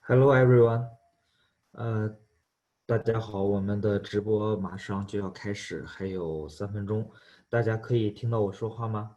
Hello everyone，呃，大家好，我们的直播马上就要开始，还有3分钟，大家可以听到我说话吗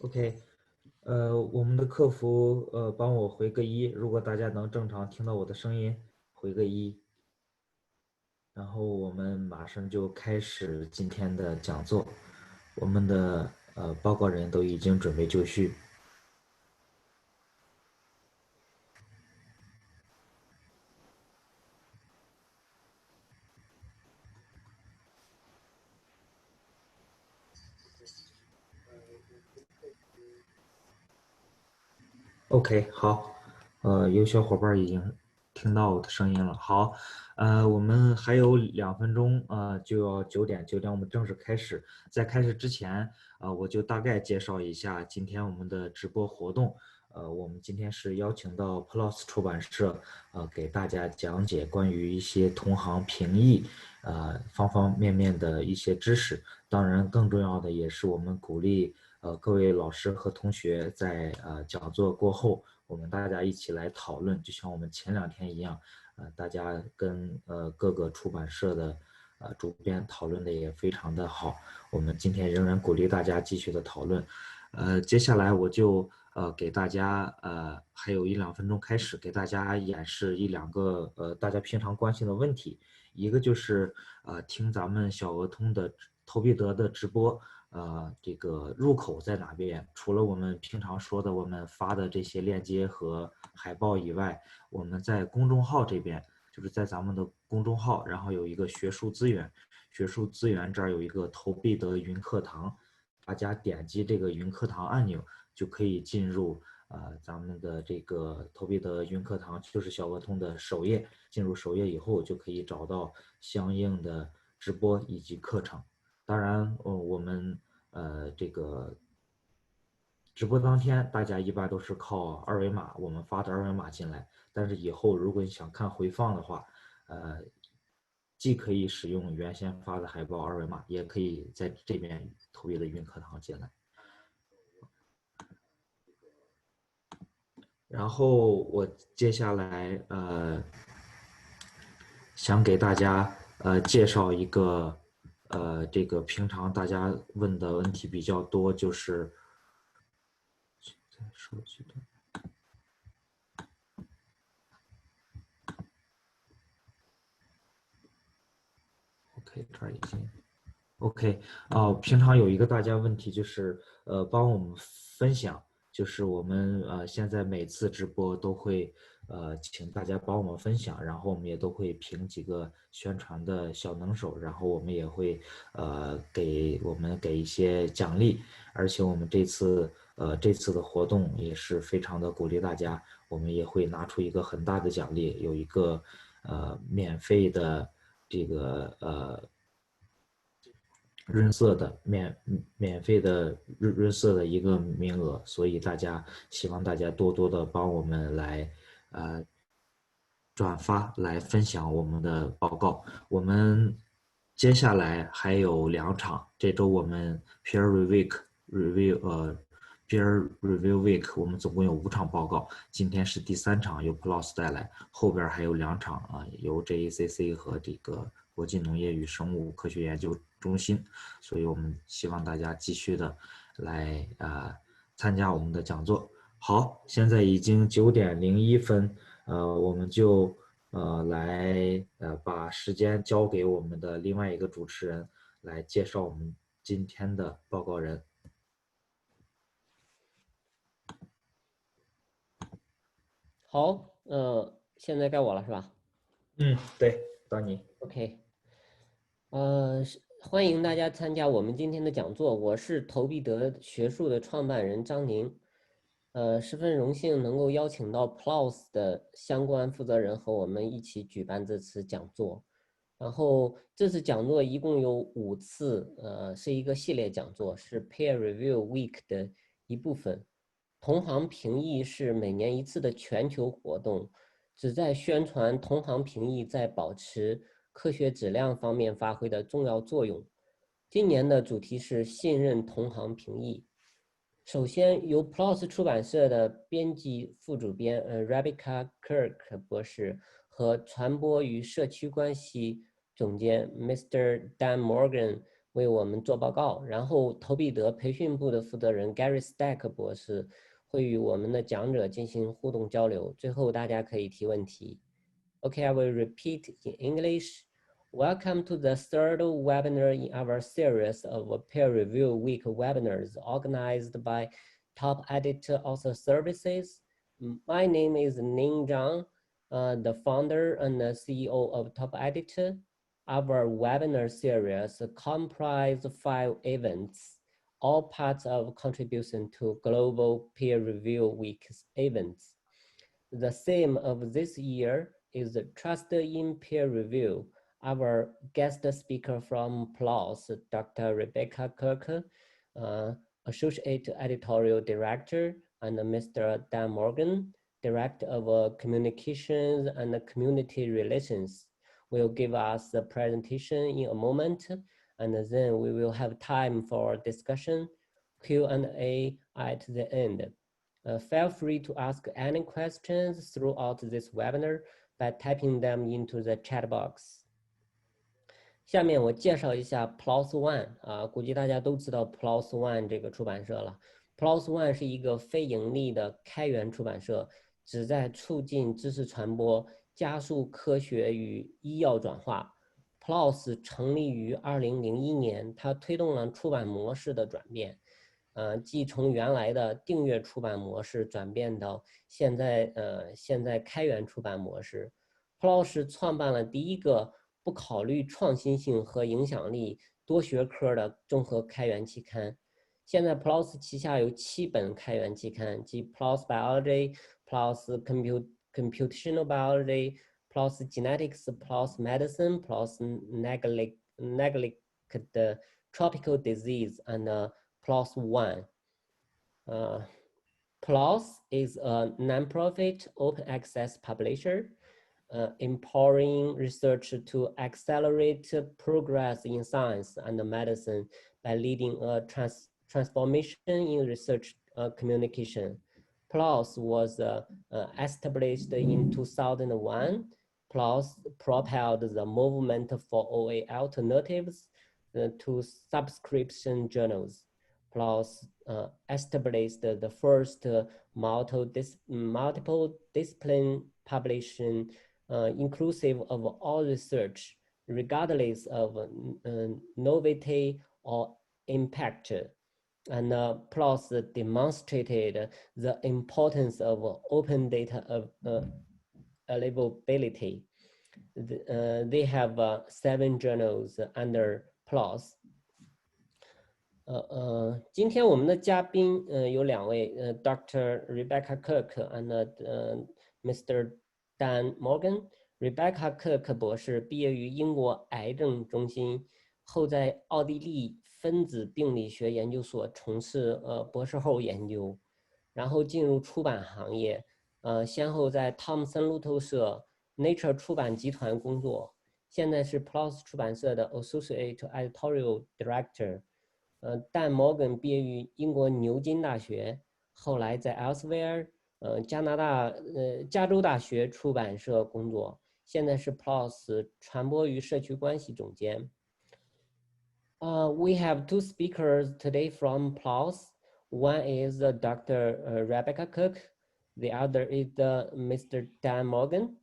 ？OK，我们的客服帮我回个一，如果大家能正常听到我的声音，回个一，然后我们马上就开始今天的讲座，我们的报告人都已经准备就绪。OK，好，有小伙伴已经听到我的声音了。好，我们还有2分钟，就要9点，9点我们正式开始。在开始之前，我就大概介绍一下今天我们的直播活动。我们今天是邀请到 PLOS 出版社，给大家讲解关于一些同行评议，方方面面的一些知识。当然，更重要的也是我们鼓励。各位老师和同学在讲座过后，我们大家一起来讨论，就像我们前2天一样，大家跟各个出版社的主编讨论的也非常的好。我们今天仍然鼓励大家继续的讨论。接下来我就给大家还有1、2分钟开始，给大家演示1、2个大家平常关心的问题。一个就是听咱们小鹅通的投币得的直播。这个入口在哪边？除了我们平常说的我们发的这些链接和海报以外，我们在公众号这边，就是在咱们的公众号，然后有一个学术资源，学术资源这儿有一个投币的云课堂，大家点击这个云课堂按钮就可以进入咱们的这个投币的云课堂，就是小鹅通的首页。进入首页以后，就可以找到相应的直播以及课程。当然，我们这个直播当天，大家一般都是靠二维码，我们发的二维码进来。但是以后如果你想看回放的话，呃，既可以使用原先发的海报二维码，也可以在这边投币的云课堂进来。然后我接下来想给大家介绍一个这个平常大家问的问题比较多，就是手机的 OK 这儿已经 OK 平常有一个大家问题就是帮我们分享，就是我们现在每次直播都会请大家帮我们分享，然后我们也都会评几个宣传的小能手，然后我们也会给一些奖励，而且我们这次的活动也是非常的鼓励大家，我们也会拿出一个很大的奖励，有一个免费的这个润色的免费的润色的一个名额，所以希望大家多多的帮我们来转发来分享我们的报告。我们接下来还有2场，这周我们 peer review week 我们总共有5场报告，今天是第3场由 PLOS 带来，后边还有2场由 JACC 和这个国际农业与生物科学研究中心，所以我们希望大家继续的来参加我们的讲座。好，现在已经9点01分，我们就来把时间交给我们的另外一个主持人来介绍我们今天的报告人。好，现在该我了是吧？对，到你。OK，欢迎大家参加我们今天的讲座。我是投币德学术的创办人张宁，十分荣幸能够邀请到 PLOS 的相关负责人和我们一起举办这次讲座。然后这次讲座一共有5次，是一个系列讲座，是 Peer Review Week 的一部分。同行评议是每年一次的全球活动，旨在宣传同行评议在保持科学质量方面发挥的重要作用。今年的主题是信任同行评议。首先，由 PLOS 出版社的编辑副主编Rebecca Kirk 博士和传播与社区关系总监 Mr. Dan Morgan 为我们做报告，然后投币德培训部的负责人 Gary Stack 博士会与我们的讲者进行互动交流，最后大家可以提问题。Okay, I will repeat in English. Welcome to the third webinar in our series of peer review week webinars organized by TopEdit Author Services. My name is Ning Zhang, the founder and the CEO of TopEdit. Our webinar series comprises 5 events, all parts of contribution to Global Peer Review Week's events. The theme of this year is Trust in Peer Review. Our guest speaker from PLOS, Dr. Rebecca Kirk, Associate Editorial Director, and Mr. Dan Morgan, Director of Communications and Community Relations, will give us the presentation in a moment, and then we will have time for discussion, Q&A at the end. Feel free to ask any questions throughout this webinar by typing them into the chat box. 下面我介绍一下 PLOS One 估计大家都知道 PLOS One 这个出版社了。PLOS One 是一个非盈利的开源出版社，旨在促进知识传播，加速科学与医药转化。PLOS 成立于2001年，它推动了出版模式的转变。即从原来的订阅出版模式转变到现在开源出版模式。PLOS 创办了第一个不考虑创新性和影响力多学科的综合开源期刊。现在 PLOS 旗下有7本开源期刊，即 PLOS Biology、PLOS Computational Biology、PLOS Genetics、PLOS Medicine、PLOS Neglected Tropical Disease and PLOS One. PLOS is a nonprofit open access publisher, empowering research to accelerate progress in science and medicine by leading a transformation in research communication. PLOS was established in 2001. PLOS propelled the movement for OA alternatives to subscription journals. PLOS established the first multiple discipline publishing inclusive of all research, regardless of novelty or impact. And PLOS demonstrated the importance of open data availability. They have 7 journals under PLOS. 今天我们的嘉宾有2位，Dr. Rebecca Kirk and Mr. Dan Morgan. Rebecca Kirk 博士毕业于英国癌症中心，后在奥地利分子病理学研究所从事博士后研究，然后进入出版行业，先后在汤姆森路透社、Nature 出版集团工作，现在是 PLOS 出版社的 Associate Editorial Director。Dan Morgan 毕业于英国牛津大学，后来在 Elsewhere 加州大学出版社工作，现在是 PLOS 传播与社区关系总监。We have 2 speakers today from PLOS. One is Dr. Rebecca Kirk. The other is Mr. Dan Morgan.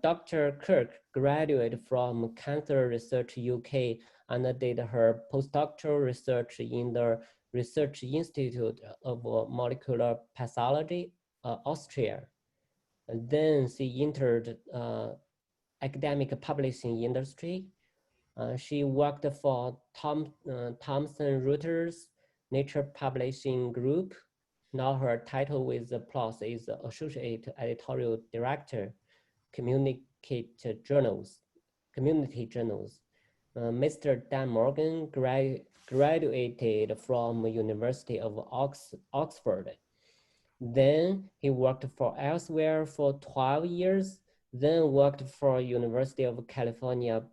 Dr. Kirk graduated from Cancer Research UK and did her postdoctoral research in the Research Institute of Molecular Pathology, Austria. And then she entered academic publishing industry. She worked for Thomson Reuters Nature Publishing Group. Now her title with the PLOS is Associate Editorial Director, Community Journals. Mr. Dan Morgan graduated from University of Oxford. Then he worked for elsewhere for 12 years, then worked for University of California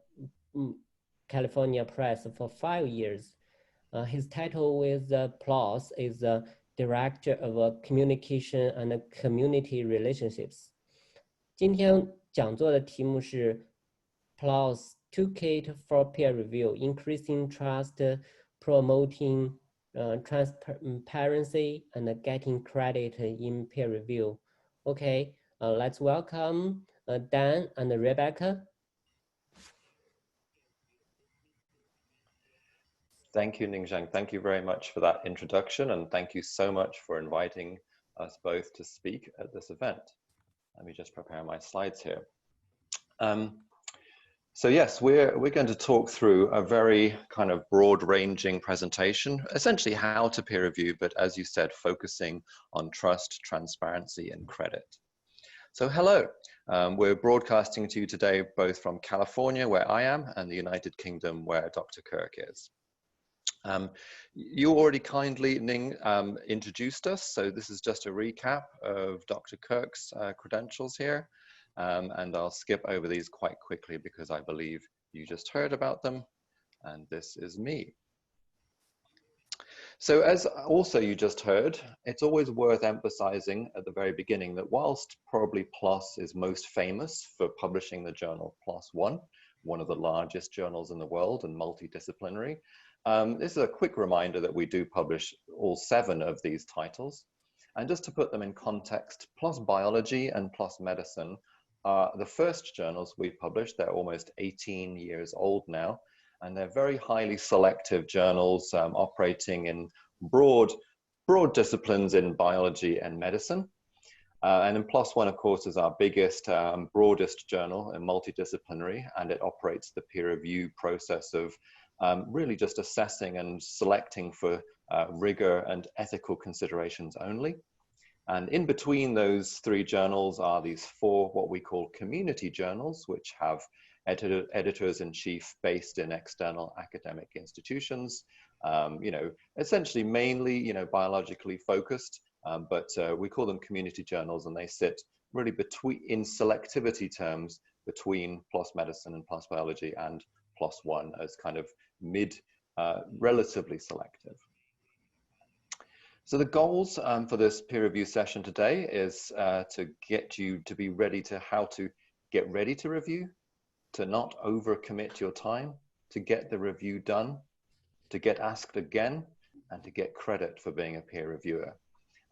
Press for 5 years. His title with PLOS is Director of Communication and Community Relationships. 今天讲座的题目是 PLOS Toolkit for Peer Review, Increasing Trust, Promoting Transparency, and Getting Credit in Peer Review. Okay, let's welcome Dan and Rebecca. Thank you, Ningxiang. Thank you very much for that introduction, and thank you so much for inviting us both to speak at this event. Let me just prepare my slides here. So yes, we're going to talk through a very kind of broad-ranging presentation, essentially how to peer review, but as you said, focusing on trust, transparency, and credit. So hello, we're broadcasting to you today both from California, where I am, and the United Kingdom, where Dr. Kirk is. You already kindly, Ning, introduced us, so this is just a recap of Dr. Kirk's credentials here, and I'll skip over these quite quickly because I believe you just heard about them, and this is me. So as also you just heard, it's always worth emphasizing at the very beginning that whilst probably PLOS is most famous for publishing the journal PLOS One, one of the largest journals in the world and multidisciplinary, this is a quick reminder that we do publish all 7 of these titles. And just to put them in context, PLOS Biology and PLOS Medicine are the first journals we published. They're almost 18 years old now, and they're very highly selective journals operating in broad disciplines in biology and medicine. And then PLOS One, of course, is our biggest, broadest journal and multidisciplinary, and it operates the peer review process of really just assessing and selecting for rigor and ethical considerations only. And in between those 3 journals are these 4 what we call community journals, which have editors-in-chief based in external academic institutions, you know, essentially mainly, you know, biologically focused, but we call them community journals, and they sit really between, in selectivity terms, between PLOS Medicine and PLOS Biology and PLOS One as kind of relatively selective. So the goals for this peer review session today is to get you to be ready to how to get ready to review, to not overcommit your time, to get the review done, to get asked again, and to get credit for being a peer reviewer.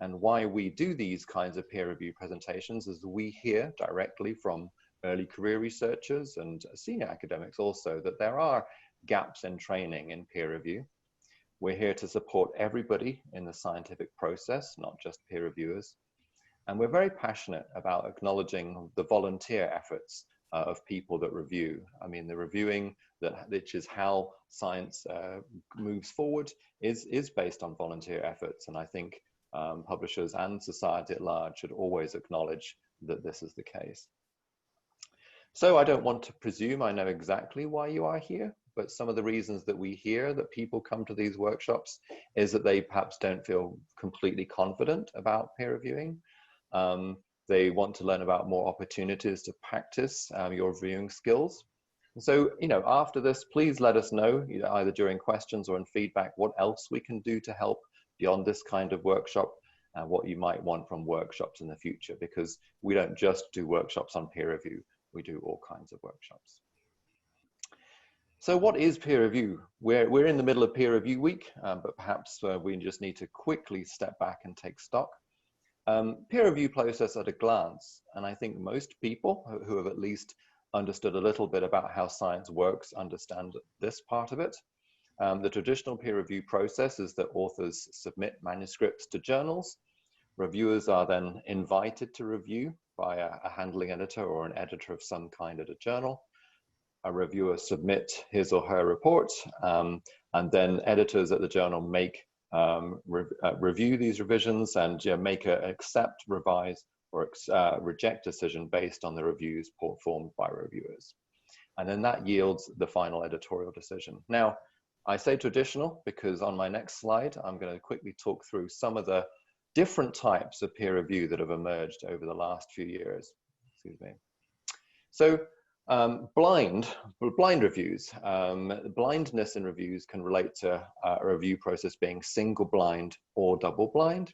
And why we do these kinds of peer review presentations is we hear directly from early career researchers and senior academics also that there are gaps in training in peer review. We're here to support everybody in the scientific process, not just peer reviewers. And we're very passionate about acknowledging the volunteer efforts of people that review. I mean, the reviewing, which is how science moves forward, is based on volunteer efforts. And I think publishers and society at large should always acknowledge that this is the case. So I don't want to presume I know exactly why you are here, but some of the reasons that we hear that people come to these workshops is that they perhaps don't feel completely confident about peer reviewing. They want to learn about more opportunities to practice your reviewing skills. And so, you know, after this, please let us know, you know, either during questions or in feedback, what else we can do to help beyond this kind of workshop, and what you might want from workshops in the future, because we don't just do workshops on peer review, we do all kinds of workshops. So what is peer review? We're in the middle of peer review week, but perhaps we just need to quickly step back and take stock. Peer review process at a glance, and I think most people who have at least understood a little bit about how science works understand this part of it. The traditional peer review process is that authors submit manuscripts to journals. Reviewers are then invited to review by a handling editor or an editor of some kind at a journal. A reviewer submits his or her report, and then editors at the journal make review these revisions and make a accept, revise, or reject decision based on the reviews performed by reviewers. And then that yields the final editorial decision. Now, I say traditional because on my next slide, I'm going to quickly talk through some of the different types of peer review that have emerged over the last few years. Excuse me. So blind reviews. Blindness in reviews can relate to a review process being single blind or double blind.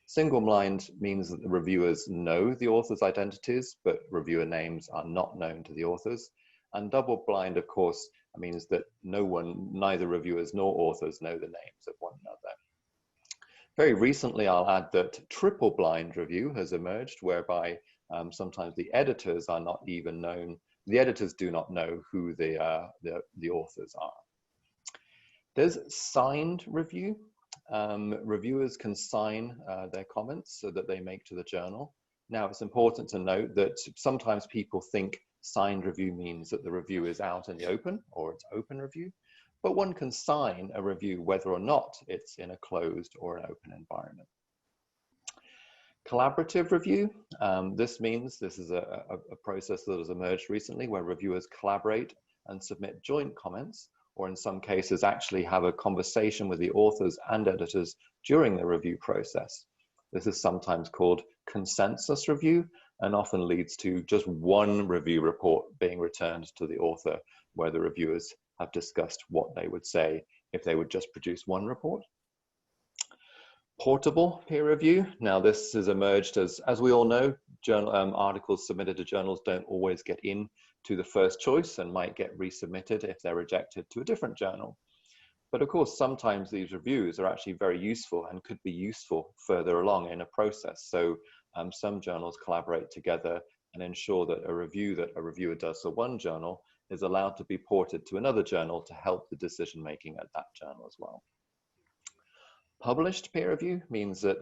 Single blind means that the reviewers know the author's identities, but reviewer names are not known to the authors. And double blind, of course, means that neither reviewers nor authors know the names of one another. Very recently, I'll add that triple blind review has emerged, whereby sometimes the editors are not even known. The editors do not know who the authors are. There's signed review. Reviewers can sign their comments so that they make to the journal. Now, it's important to note that sometimes people think signed review means that the review is out in the open or it's open review, but one can sign a review whether or not it's in a closed or an open environment. Collaborative review. This means this is a process that has emerged recently where reviewers collaborate and submit joint comments, or in some cases actually have a conversation with the authors and editors during the review process. This is sometimes called consensus review and often leads to just one review report being returned to the author where the reviewers have discussed what they would say if they would just produce one report. Portable peer review. Now this has emerged as we all know, articles submitted to journals don't always get in to the first choice and might get resubmitted if they're rejected to a different journal. But of course, sometimes these reviews are actually very useful and could be useful further along in a process. So some journals collaborate together and ensure that a review that a reviewer does for one journal is allowed to be ported to another journal to help the decision making at that journal as well. Published peer review means that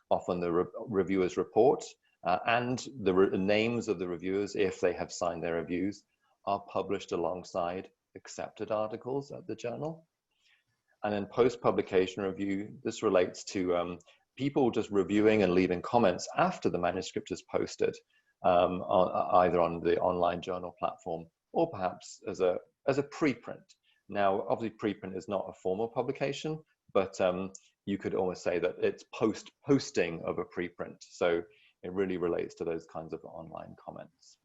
often the reviewers report and the names of the reviewers, if they have signed their reviews, are published alongside accepted articles at the journal. And then post-publication review, this relates to people just reviewing and leaving comments after the manuscript is posted, either on the online journal platform or perhaps as a preprint. Now, obviously preprint is not a formal publication, but you could almost say that it's posting of a preprint. So it really relates to those kinds of online comments.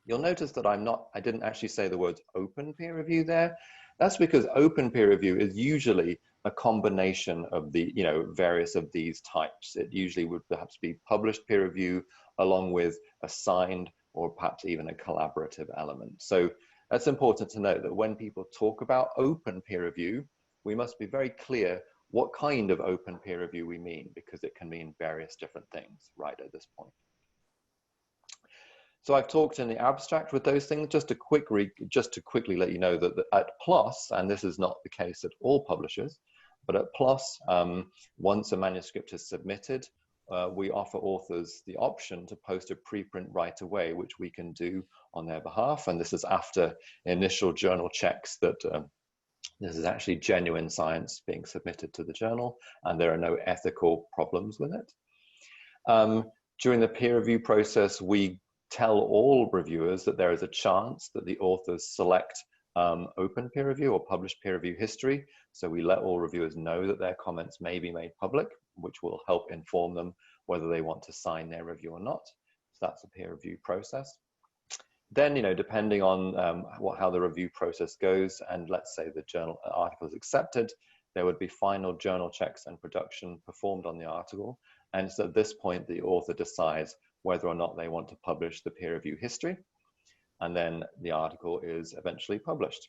You'll notice that I didn't actually say the words open peer review there. That's because open peer review is usually a combination of the, various of these types. It usually would perhaps be published peer review along with a signed or perhaps even a collaborative element. So that's important to note that when people talk about open peer review, we must be very clear what kind of open peer review we mean, because it can mean various different things right at this point. So I've talked in the abstract with those things. Just to quickly let you know that at PLOS, and this is not the case at all publishers, but at PLOS, once a manuscript is submitted, we offer authors the option to post a preprint right away, which we can do on their behalf. And this is after initial journal checks that this is actually genuine science being submitted to the journal, and there are no ethical problems with it. During the peer review process, we tell all reviewers that there is a chance that the authors select open peer review or published peer review history. So we let all reviewers know that their comments may be made public, which will help inform them whether they want to sign their review or not. So that's a peer review process. Then, depending on how the review process goes, and let's say the journal article is accepted, there would be final journal checks and production performed on the article. And so at this point, the author decides whether or not they want to publish the peer review history. And then the article is eventually published.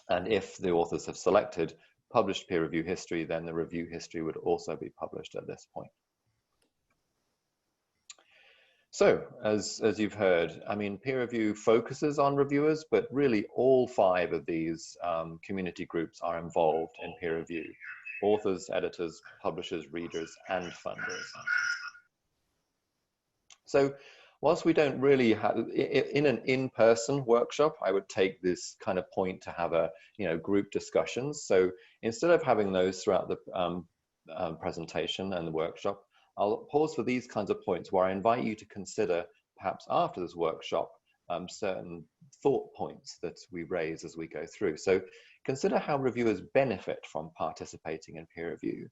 And if the authors have selected published peer review history, then the review history would also be published at this point. So, as you've heard, peer review focuses on reviewers, but really all 5 of these community groups are involved in peer review. authors, editors, publishers, readers, and funders. So whilst we don't really have, in an in-person workshop, I would take this kind of point to have a, group discussions. So instead of having those throughout the presentation and the workshop, I'll pause for these kinds of points where I invite you to consider, perhaps after this workshop, certain thought points that we raise as we go through. So consider how reviewers benefit from participating in peer review.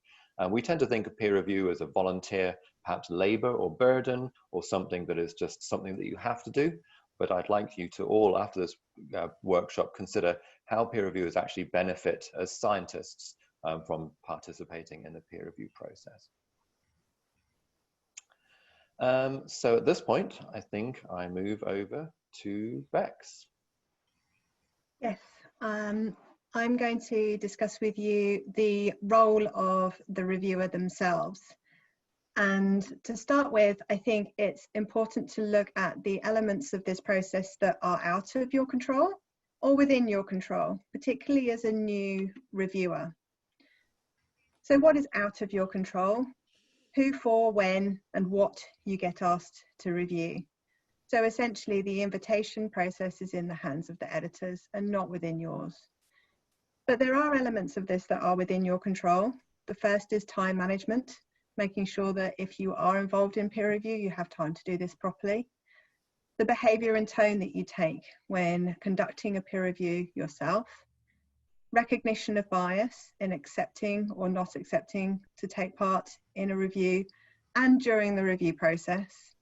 We tend to think of peer review as a volunteer, perhaps labor or burden, or something that is just something that you have to do. But I'd like you to all, after this workshop, consider how peer reviewers actually benefit as scientists from participating in the peer review process. So at this point, I think I move over to Bex. Yes, I'm going to discuss with you the role of the reviewer themselves. And to start with, I think it's important to look at the elements of this process that are out of your control or within your control, particularly as a new reviewer. So what is out of your control? Who, for, when, and what you get asked to review. So essentially the invitation process is in the hands of the editors and not within yours. But there are elements of this that are within your control. The first is time management, making sure that if you are involved in peer review, you have time to do this properly. The behavior and tone that you take when conducting a peer review yourself. Recognition of bias in accepting or not accepting to take part in a review and during the review process.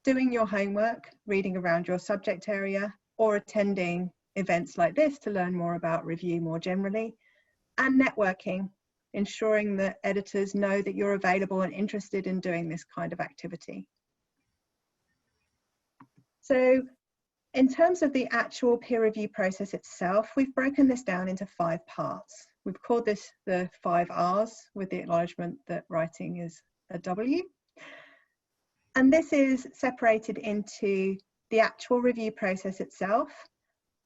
Doing your homework, reading around your subject area, or attending events like this to learn more about review more generally. And networking, ensuring that editors know that you're available and interested in doing this kind of activity. So in terms of the actual peer review process itself, we've broken this down into 5 parts. We've called this the 5 R's with the acknowledgement that writing is a W. And this is separated into the actual review process itself,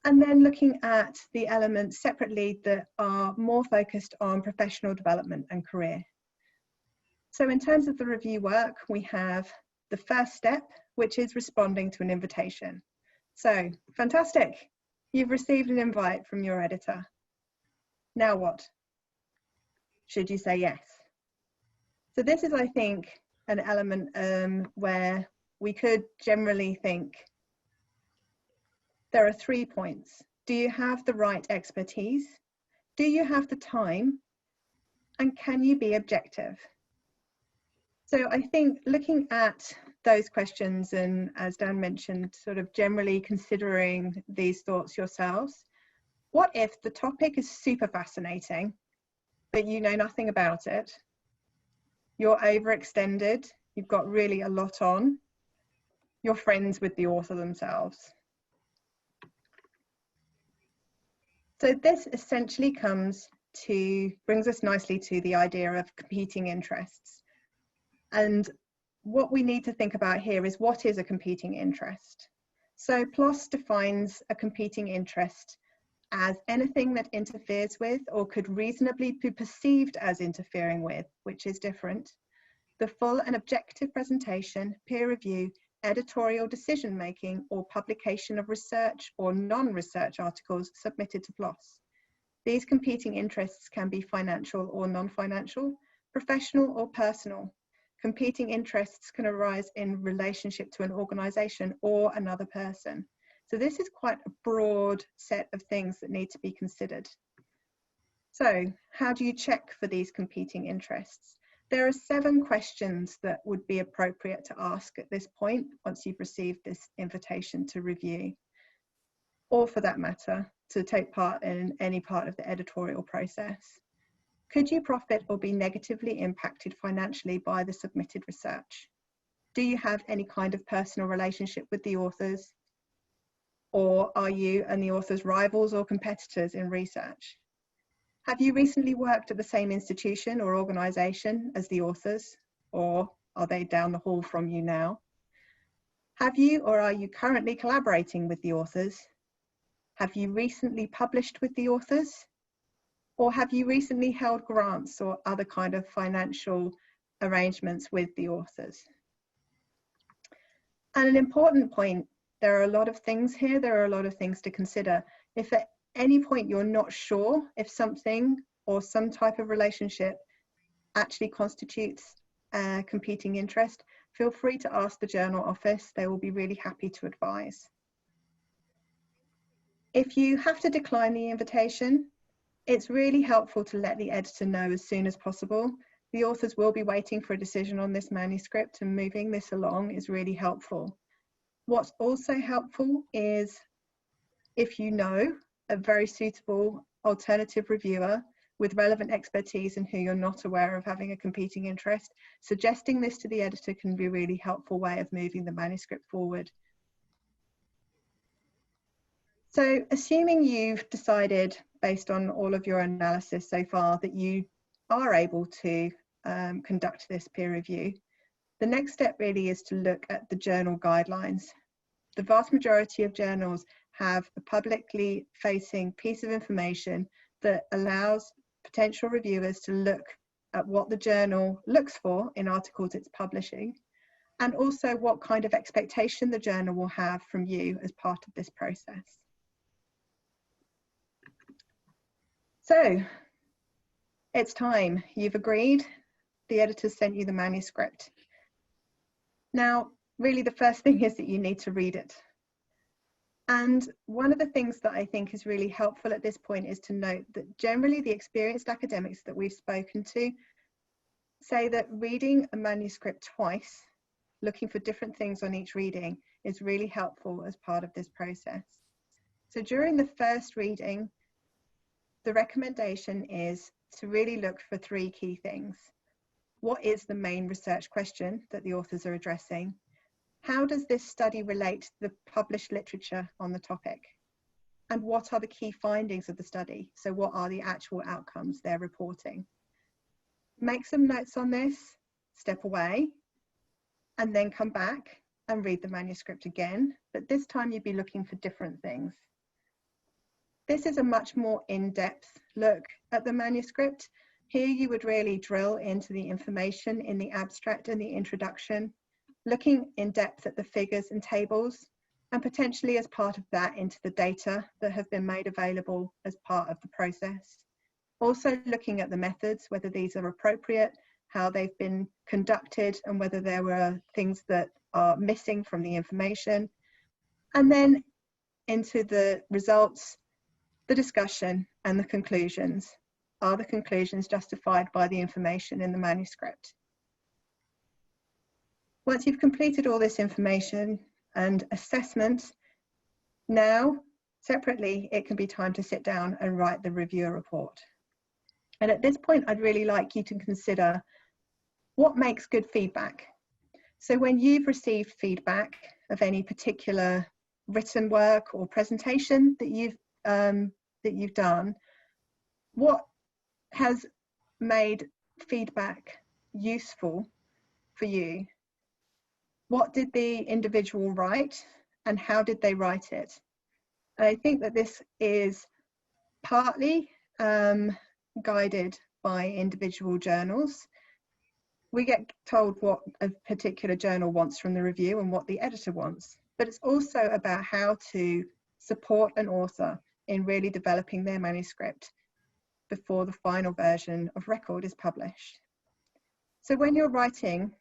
and then looking at the elements separately that are more focused on professional development and career. So in terms of the review work, we have the first step, which is responding to an invitation. So, fantastic, you've received an invite from your editor. Now what? Should you say yes? So this is, I think, an element where we could generally think there are 3 points. Do you have the right expertise? Do you have the time? And can you be objective? So I think looking at those questions, and as Dan mentioned, sort of generally considering these thoughts yourselves, what if the topic is super fascinating, but you know nothing about it? You're overextended, you've got really a lot on, you're friends with the author themselves. So this essentially brings us nicely to the idea of competing interests. And what we need to think about here is, what is a competing interest? So PLOS defines a competing interest as anything that interferes with or could reasonably be perceived as interfering with, which is different, the full and objective presentation, peer review, editorial decision-making, or publication of research or non-research articles submitted to PLOS. These competing interests can be financial or non-financial, professional or personal. Competing interests can arise in relationship to an organisation or another person. So this is quite a broad set of things that need to be considered. So how do you check for these competing interests? There are 7 questions that would be appropriate to ask at this point once you've received this invitation to review, or for that matter, to take part in any part of the editorial process. Could you profit or be negatively impacted financially by the submitted research? Do you have any kind of personal relationship with the authors? Or are you and the authors rivals or competitors in research? Have you recently worked at the same institution or organisation as the authors, or are they down the hall from you now? Have you or are you currently collaborating with the authors? Have you recently published with the authors? Or have you recently held grants or other kind of financial arrangements with the authors? And an important point, there are a lot of things here, there are a lot of things to consider. If at any point you're not sure if something or some type of relationship actually constitutes a competing interest, feel free to ask the journal office. They will be really happy to advise. If you have to decline the invitation, it's really helpful to let the editor know as soon as possible. The authors will be waiting for a decision on this manuscript, and moving this along is really helpful. What's also helpful is if you know a very suitable alternative reviewer with relevant expertise and who you're not aware of having a competing interest, suggesting this to the editor can be a really helpful way of moving the manuscript forward. So assuming you've decided, based on all of your analysis so far, that you are able to conduct this peer review, the next step really is to look at the journal guidelines. The vast majority of journals have a publicly facing piece of information that allows potential reviewers to look at what the journal looks for in articles it's publishing, and also what kind of expectation the journal will have from you as part of this process. So it's time. You've agreed. The editor's sent you the manuscript. Now, really the first thing is that you need to read it. And one of the things that I think is really helpful at this point is to note that generally the experienced academics that we've spoken to say that reading a manuscript twice, looking for different things on each reading, is really helpful as part of this process. So during the first reading, the recommendation is to really look for three key things. What is the main research question that the authors are addressing? How does this study relate to the published literature on the topic? And what are the key findings of the study? So what are the actual outcomes they're reporting? Make some notes on this, step away, and then come back and read the manuscript again. But this time you'd be looking for different things. This is a much more in-depth look at the manuscript. Here you would really drill into the information in the abstract and the introduction, looking in depth at the figures and tables, and potentially as part of that into the data that have been made available as part of the process. Also looking at the methods, whether these are appropriate, how they've been conducted, and whether there were things that are missing from the information. And then into the results, the discussion and the conclusions. Are the conclusions justified by the information in the manuscript? Once you've completed all this information and assessment, now separately it can be time to sit down and write the reviewer report. And at this point I'd really like you to consider what makes good feedback. So when you've received feedback of any particular written work or presentation that you've done, what has made feedback useful for you? What did the individual write and how did they write it? And I think that this is partly guided by individual journals. We get told what a particular journal wants from the review and what the editor wants, but it's also about how to support an author in really developing their manuscript before the final version of record is published. So when you're writing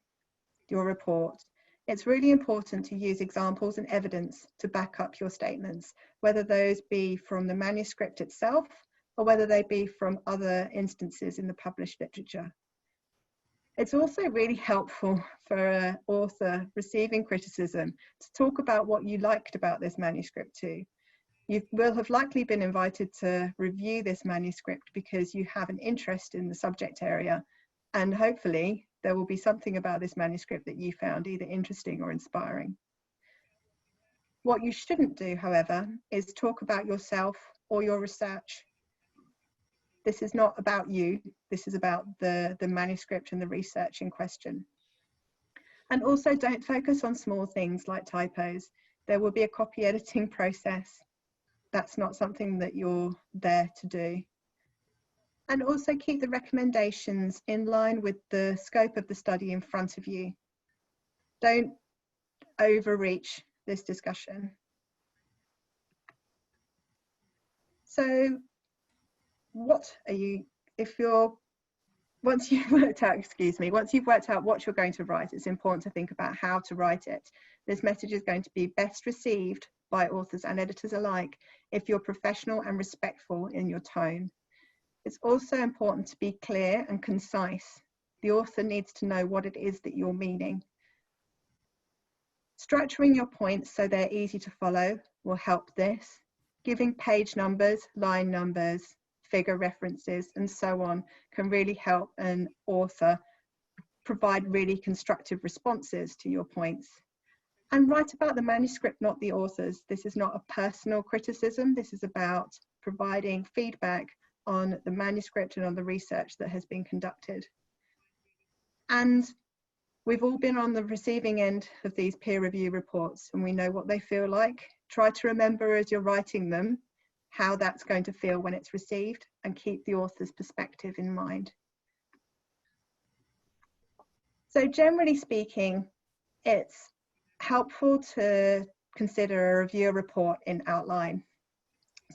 your report, it's really important to use examples and evidence to back up your statements, whether those be from the manuscript itself or whether they be from other instances in the published literature. It's also really helpful for an author receiving criticism to talk about what you liked about this manuscript too. You will have likely been invited to review this manuscript because you have an interest in the subject area, and hopefully there will be something about this manuscript that you found either interesting or inspiring. What you shouldn't do, however, is talk about yourself or your research. This is not about you, this is about the manuscript and the research in question. And also don't focus on small things like typos. There will be a copy editing process. That's not something that you're there to do. And also keep the recommendations in line with the scope of the study in front of you. Don't overreach this discussion. So what are you, once you've worked out what you're going to write, it's important to think about how to write it. This message is going to be best received by authors and editors alike if you're professional and respectful in your tone. It's also important to be clear and concise. The author needs to know what it is that you're meaning. Structuring your points so they're easy to follow will help this. Giving page numbers, line numbers, figure references, and so on can really help an author provide really constructive responses to your points. And write about the manuscript, not the authors. This is not a personal criticism. This is about providing feedback on the manuscript and on the research that has been conducted. And we've all been on the receiving end of these peer review reports, and we know what they feel like. Try to remember as you're writing them how that's going to feel when it's received, and keep the author's perspective in mind. So generally speaking, it's helpful to consider a reviewer report in outline.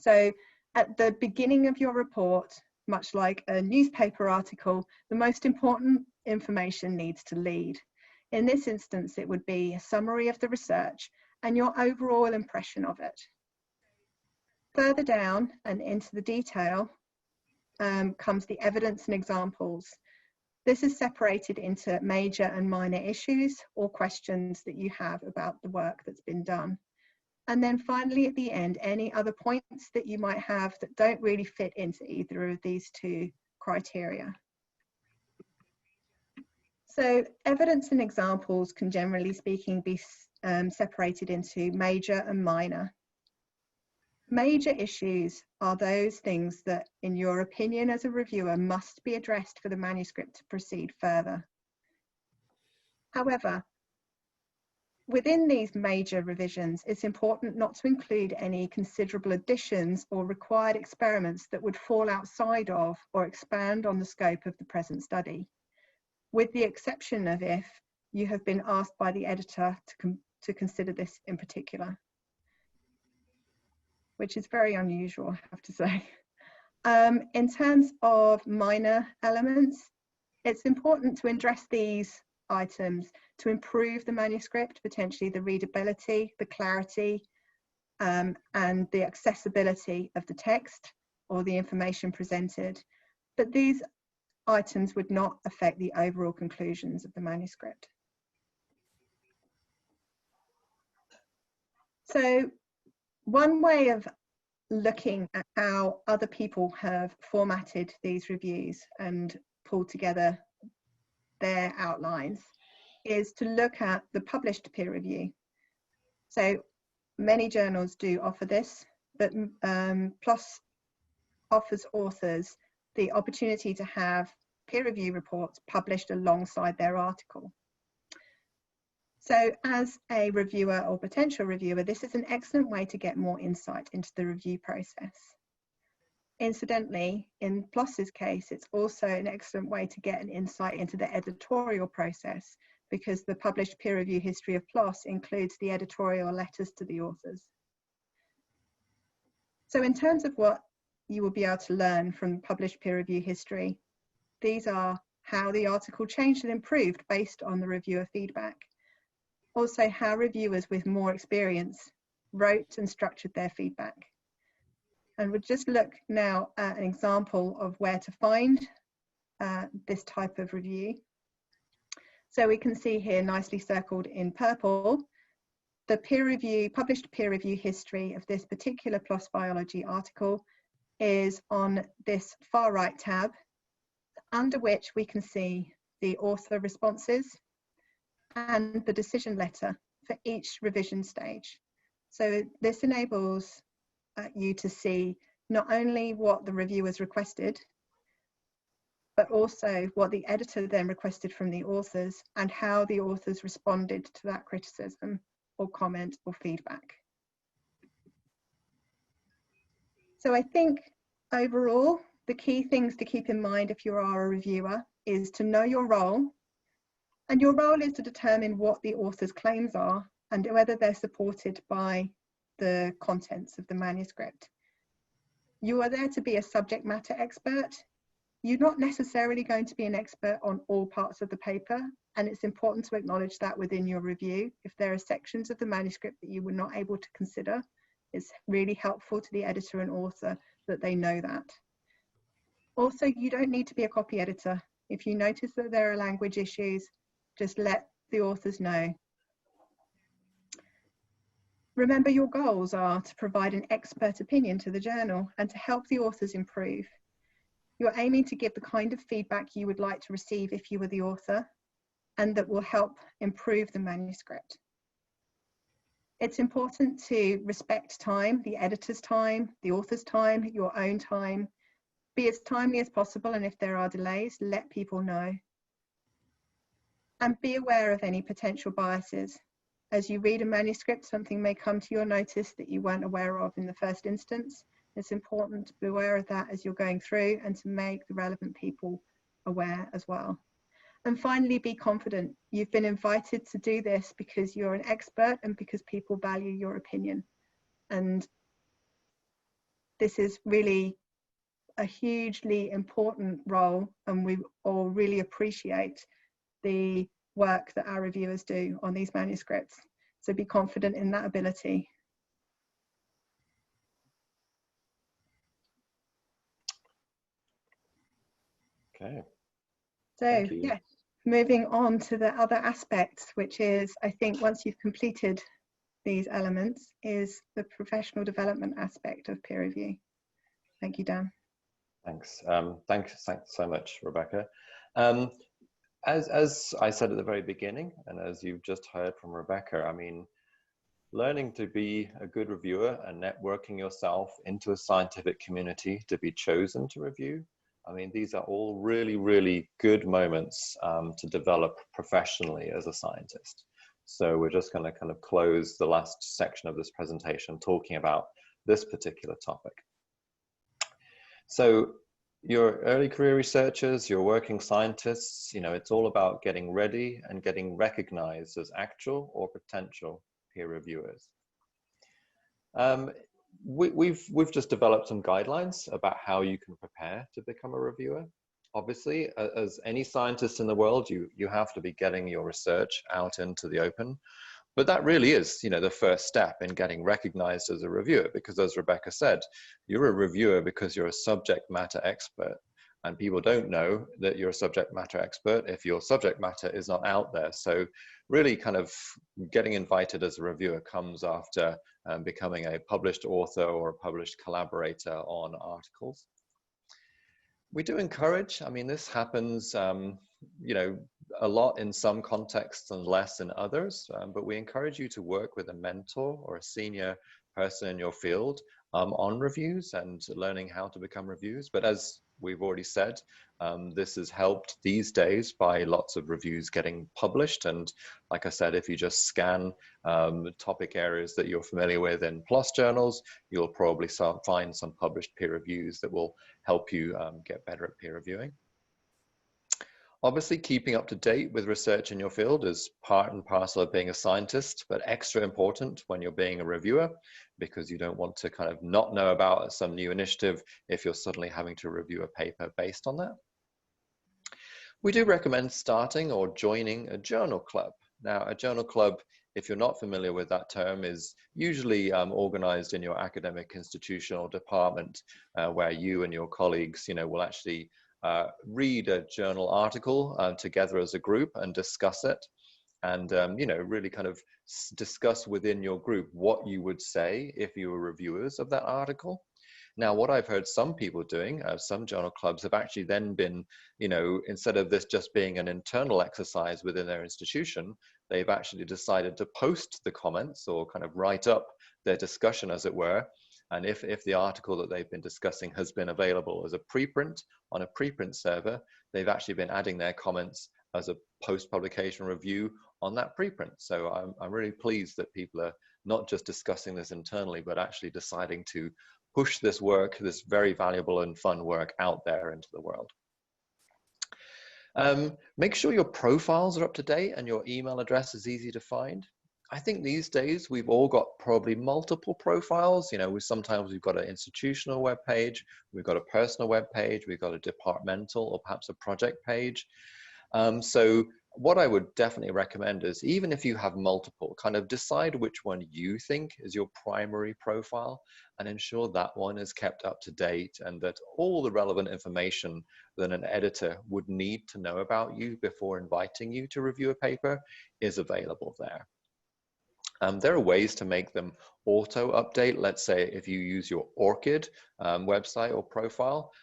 So at the beginning of your report, much like a newspaper article, the most important information needs to lead. In this instance, it would be a summary of the research and your overall impression of it. Further down and into the detail comes the evidence and examples. This is separated into major and minor issues or questions that you have about the work that's been done. And then finally, at the end, any other points that you might have that don't really fit into either of these two criteria. So evidence and examples can, generally speaking, be separated into major and minor. Major issues are those things that, in your opinion as a reviewer, must be addressed for the manuscript to proceed further. However, within these major revisions, it's important not to include any considerable additions or required experiments that would fall outside of or expand on the scope of the present study, with the exception of if you have been asked by the editor to consider this in particular, which is very unusual, I have to say. In terms of minor elements, it's important to address these items to improve the manuscript, potentially the readability, the clarity, and the accessibility of the text or the information presented. But these items would not affect the overall conclusions of the manuscript. So one way of looking at how other people have formatted these reviews and pulled together their outlines is to look at the published peer review. So many journals do offer this, but PLOS offers authors the opportunity to have peer review reports published alongside their article. So as a reviewer or potential reviewer, this is an excellent way to get more insight into the review process. Incidentally, in PLOS's case, it's also an excellent way to get an insight into the editorial process, because the published peer review history of PLOS includes the editorial letters to the authors. So in terms of what you will be able to learn from published peer review history, these are how the article changed and improved based on the reviewer feedback. Also, how reviewers with more experience wrote and structured their feedback. And we'll just look now at an example of where to find this type of review. So we can see here nicely circled in purple, the published peer review history of this particular PLOS biology article is on this far right tab, under which we can see the author responses and the decision letter for each revision stage. So this enables you to see not only what the reviewers requested, but also what the editor then requested from the authors and how the authors responded to that criticism or comment or feedback. So I think overall, the key things to keep in mind if you are a reviewer is to know your role. And your role is to determine what the author's claims are and whether they're supported by the contents of the manuscript. You are there to be a subject matter expert. You're not necessarily going to be an expert on all parts of the paper, and it's important to acknowledge that within your review. If there are sections of the manuscript that you were not able to consider, it's really helpful to the editor and author that they know that. Also, you don't need to be a copy editor. If you notice that there are language issues, just let the authors know. Remember, your goals are to provide an expert opinion to the journal and to help the authors improve. You're aiming to give the kind of feedback you would like to receive if you were the author, and that will help improve the manuscript. It's important to respect time, the editor's time, the author's time, your own time. Be as timely as possible, and if there are delays, let people know. And be aware of any potential biases. As you read a manuscript, something may come to your notice that you weren't aware of in the first instance. It's important to be aware of that as you're going through and to make the relevant people aware as well. And finally, be confident. You've been invited to do this because you're an expert and because people value your opinion. And this is really a hugely important role, and we all really appreciate the work that our reviewers do on these manuscripts. So be confident in that ability. Okay. So yeah, moving on to the other aspects, which is, I think, once you've completed these elements, is the professional development aspect of peer review. Thank you, Dan. Thanks. Thanks so much, Rebecca. As I said at the very beginning, and as you've just heard from Rebecca, I mean, learning to be a good reviewer and networking yourself into a scientific community to be chosen to review, I mean, these are all really, really good moments to develop professionally as a scientist. So we're just going to kind of close the last section of this presentation talking about this particular topic. So your early career researchers, your working scientists, you know, it's all about getting ready and getting recognized as actual or potential peer reviewers. We've just developed some guidelines about how you can prepare to become a reviewer. Obviously, as any scientist in the world, you have to be getting your research out into the open. But that really is, you know, the first step in getting recognized as a reviewer, because as Rebecca said, you're a reviewer because you're a subject matter expert. And people don't know that you're a subject matter expert if your subject matter is not out there. So really kind of getting invited as a reviewer comes after becoming a published author or a published collaborator on articles. We do encourage, I mean, this happens, you know, a lot in some contexts and less in others, but we encourage you to work with a mentor or a senior person in your field on reviews and learning how to become reviews. But as we've already said, this is helped these days by lots of reviews getting published. And like I said, if you just scan topic areas that you're familiar with in PLOS journals, you'll probably find some published peer reviews that will help you get better at peer reviewing. Obviously, keeping up to date with research in your field is part and parcel of being a scientist, but extra important when you're being a reviewer, because you don't want to kind of not know about some new initiative if you're suddenly having to review a paper based on that. We do recommend starting or joining a journal club. Now, a journal club, if you're not familiar with that term, is usually organized in your academic institution or department where you and your colleagues, you know, will actually read a journal article together as a group and discuss it, and you know, really kind of discuss within your group what you would say if you were reviewers of that article. Now, what I've heard some people doing, some journal clubs have actually then been, you know, instead of this just being an internal exercise within their institution, they've actually decided to post the comments or kind of write up their discussion, as it were. And if the article that they've been discussing has been available as a preprint on a preprint server, they've actually been adding their comments as a post-publication review on that preprint. So I'm really pleased that people are not just discussing this internally, but actually deciding to push this work, this very valuable and fun work out there into the world. Make sure your profiles are up to date and your email address is easy to find. I think these days we've all got probably multiple profiles. You know, sometimes we've got an institutional web page, we've got a personal web page, we've got a departmental or perhaps a project page. So what I would definitely recommend is, even if you have multiple, kind of decide which one you think is your primary profile and ensure that one is kept up to date and that all the relevant information that an editor would need to know about you before inviting you to review a paper is available there. There are ways to make them auto update. Let's say if you use your ORCID website or profile,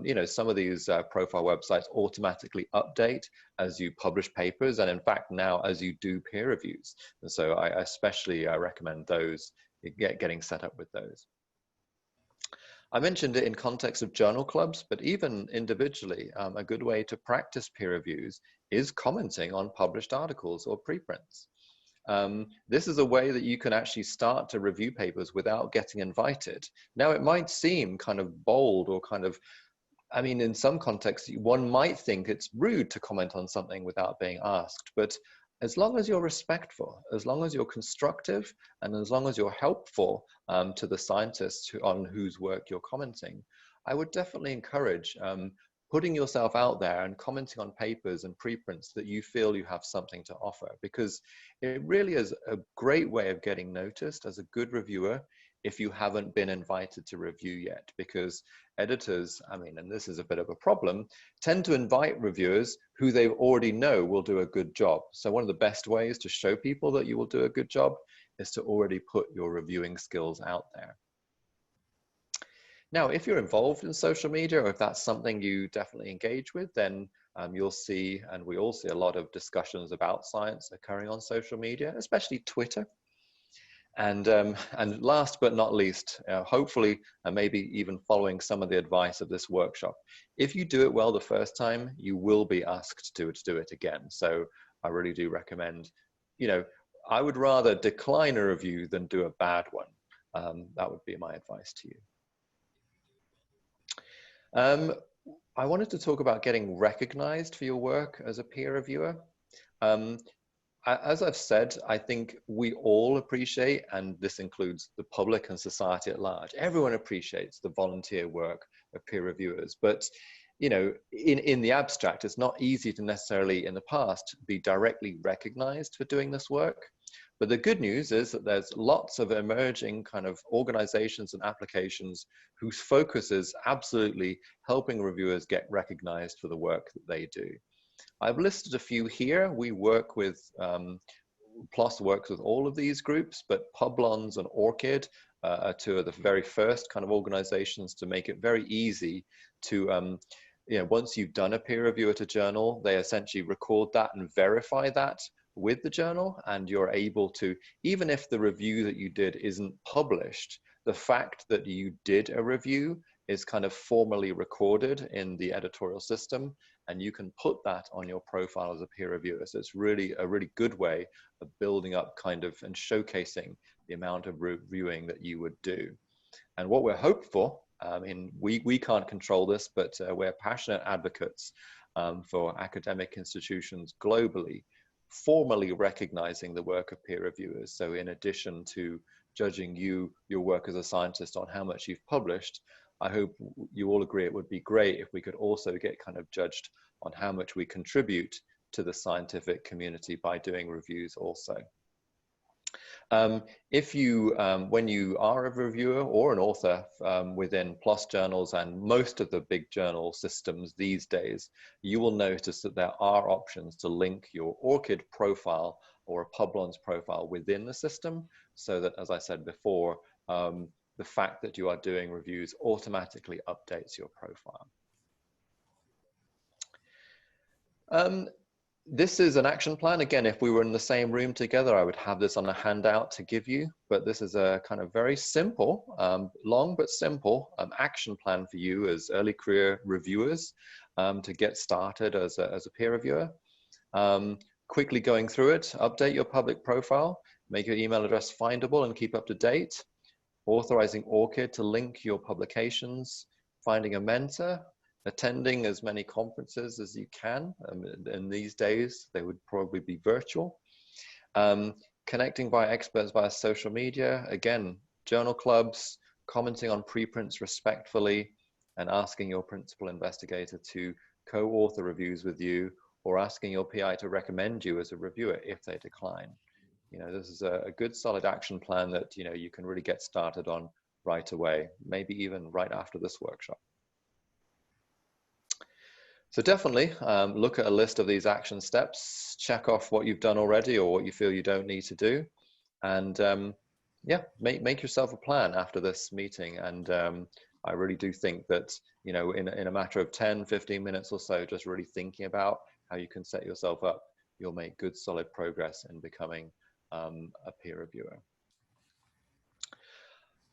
you know, some of these profile websites automatically update as you publish papers, and in fact now as you do peer reviews. And so I especially recommend those, getting set up with those. I mentioned it in context of journal clubs, but even individually, a good way to practice peer reviews is commenting on published articles or preprints. This is a way that you can actually start to review papers without getting invited. Now, it might seem kind of bold or kind of, I mean, in some contexts, one might think it's rude to comment on something without being asked, but as long as you're respectful, as long as you're constructive, and as long as you're helpful to the scientists on whose work you're commenting, I would definitely encourage putting yourself out there and commenting on papers and preprints that you feel you have something to offer, because it really is a great way of getting noticed as a good reviewer if you haven't been invited to review yet, because editors, I mean, and this is a bit of a problem, tend to invite reviewers who they already know will do a good job. So one of the best ways to show people that you will do a good job is to already put your reviewing skills out there. Now, if you're involved in social media, or if that's something you definitely engage with, then you'll see, and we all see, a lot of discussions about science occurring on social media, especially Twitter. And last but not least, hopefully, and maybe even following some of the advice of this workshop, if you do it well the first time, you will be asked to do it again. So I really do recommend, you know, I would rather decline a review than do a bad one. That would be my advice to you. I wanted to talk about getting recognized for your work as a peer reviewer. As I've said, I think we all appreciate, and this includes the public and society at large, everyone appreciates the volunteer work of peer reviewers. But, you know, in the abstract, it's not easy to necessarily in the past be directly recognized for doing this work. But the good news is that there's lots of emerging kind of organizations and applications whose focus is absolutely helping reviewers get recognized for the work that they do. I've listed a few here. We work with, PLOS works with all of these groups, but Publons and ORCID are two of the very first kind of organizations to make it very easy to, you know, once you've done a peer review at a journal, they essentially record that and verify that with the journal, and you're able to, even if the review that you did isn't published, the fact that you did a review is kind of formally recorded in the editorial system, and you can put that on your profile as a peer reviewer. So it's really a really good way of building up kind of and showcasing the amount of reviewing that you would do. And what we're hopeful, we can't control this, but we're passionate advocates for academic institutions globally formally recognizing the work of peer reviewers. So in addition to judging your work as a scientist on how much you've published, I hope you all agree it would be great if we could also get kind of judged on how much we contribute to the scientific community by doing reviews also. If you, when you are a reviewer or an author within PLOS journals and most of the big journal systems these days, you will notice that there are options to link your ORCID profile or a Publons profile within the system, so that, as I said before, the fact that you are doing reviews automatically updates your profile. This is an action plan. Again, if we were in the same room together, I would have this on a handout to give you, but this is a kind of very simple, long but simple action plan for you as early career reviewers to get started as a peer reviewer. Quickly going through it, update your public profile, make your email address findable and keep up to date. authorizing ORCID to link your publications, finding a mentor, attending as many conferences as you can. In these days, they would probably be virtual. Connecting via experts via social media, again, journal clubs, commenting on preprints respectfully, and asking your principal investigator to co-author reviews with you, or asking your PI to recommend you as a reviewer if they decline. You know, this is a good solid action plan that, you know, you can really get started on right away, maybe even right after this workshop. So definitely look at a list of these action steps, check off what you've done already or what you feel you don't need to do. And yeah, make yourself a plan after this meeting. And I really do think that, you know, in a matter of 10, 15 minutes or so, just really thinking about how you can set yourself up, you'll make good solid progress in becoming a peer reviewer.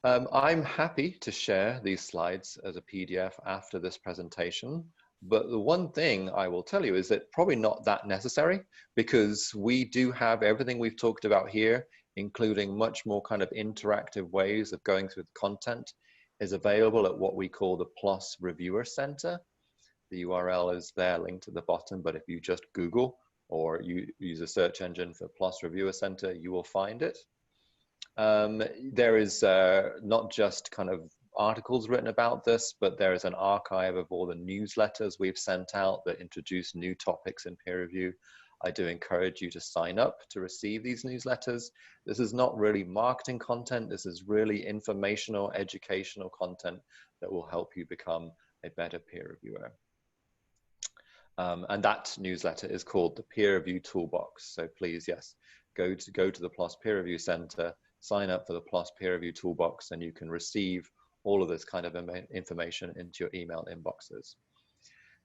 I'm happy to share these slides as a PDF after this presentation, but the one thing I will tell you is that probably not that necessary, because we do have everything we've talked about here, including much more kind of interactive ways of going through the content, is available at what we call the PLOS Reviewer Center. The URL is there linked at the bottom, but if you just Google or you use a search engine for PLOS Reviewer Center, you will find it. There is not just kind of articles written about this, but there is an archive of all the newsletters we've sent out that introduce new topics in peer review. I do encourage you to sign up to receive these newsletters. This is not really marketing content. This is really informational, educational content that will help you become a better peer reviewer. And that newsletter is called the Peer Review Toolbox. So please, yes, go to the PLOS Peer Review Center, sign up for the PLOS Peer Review Toolbox, and you can receive all of this kind of information into your email inboxes.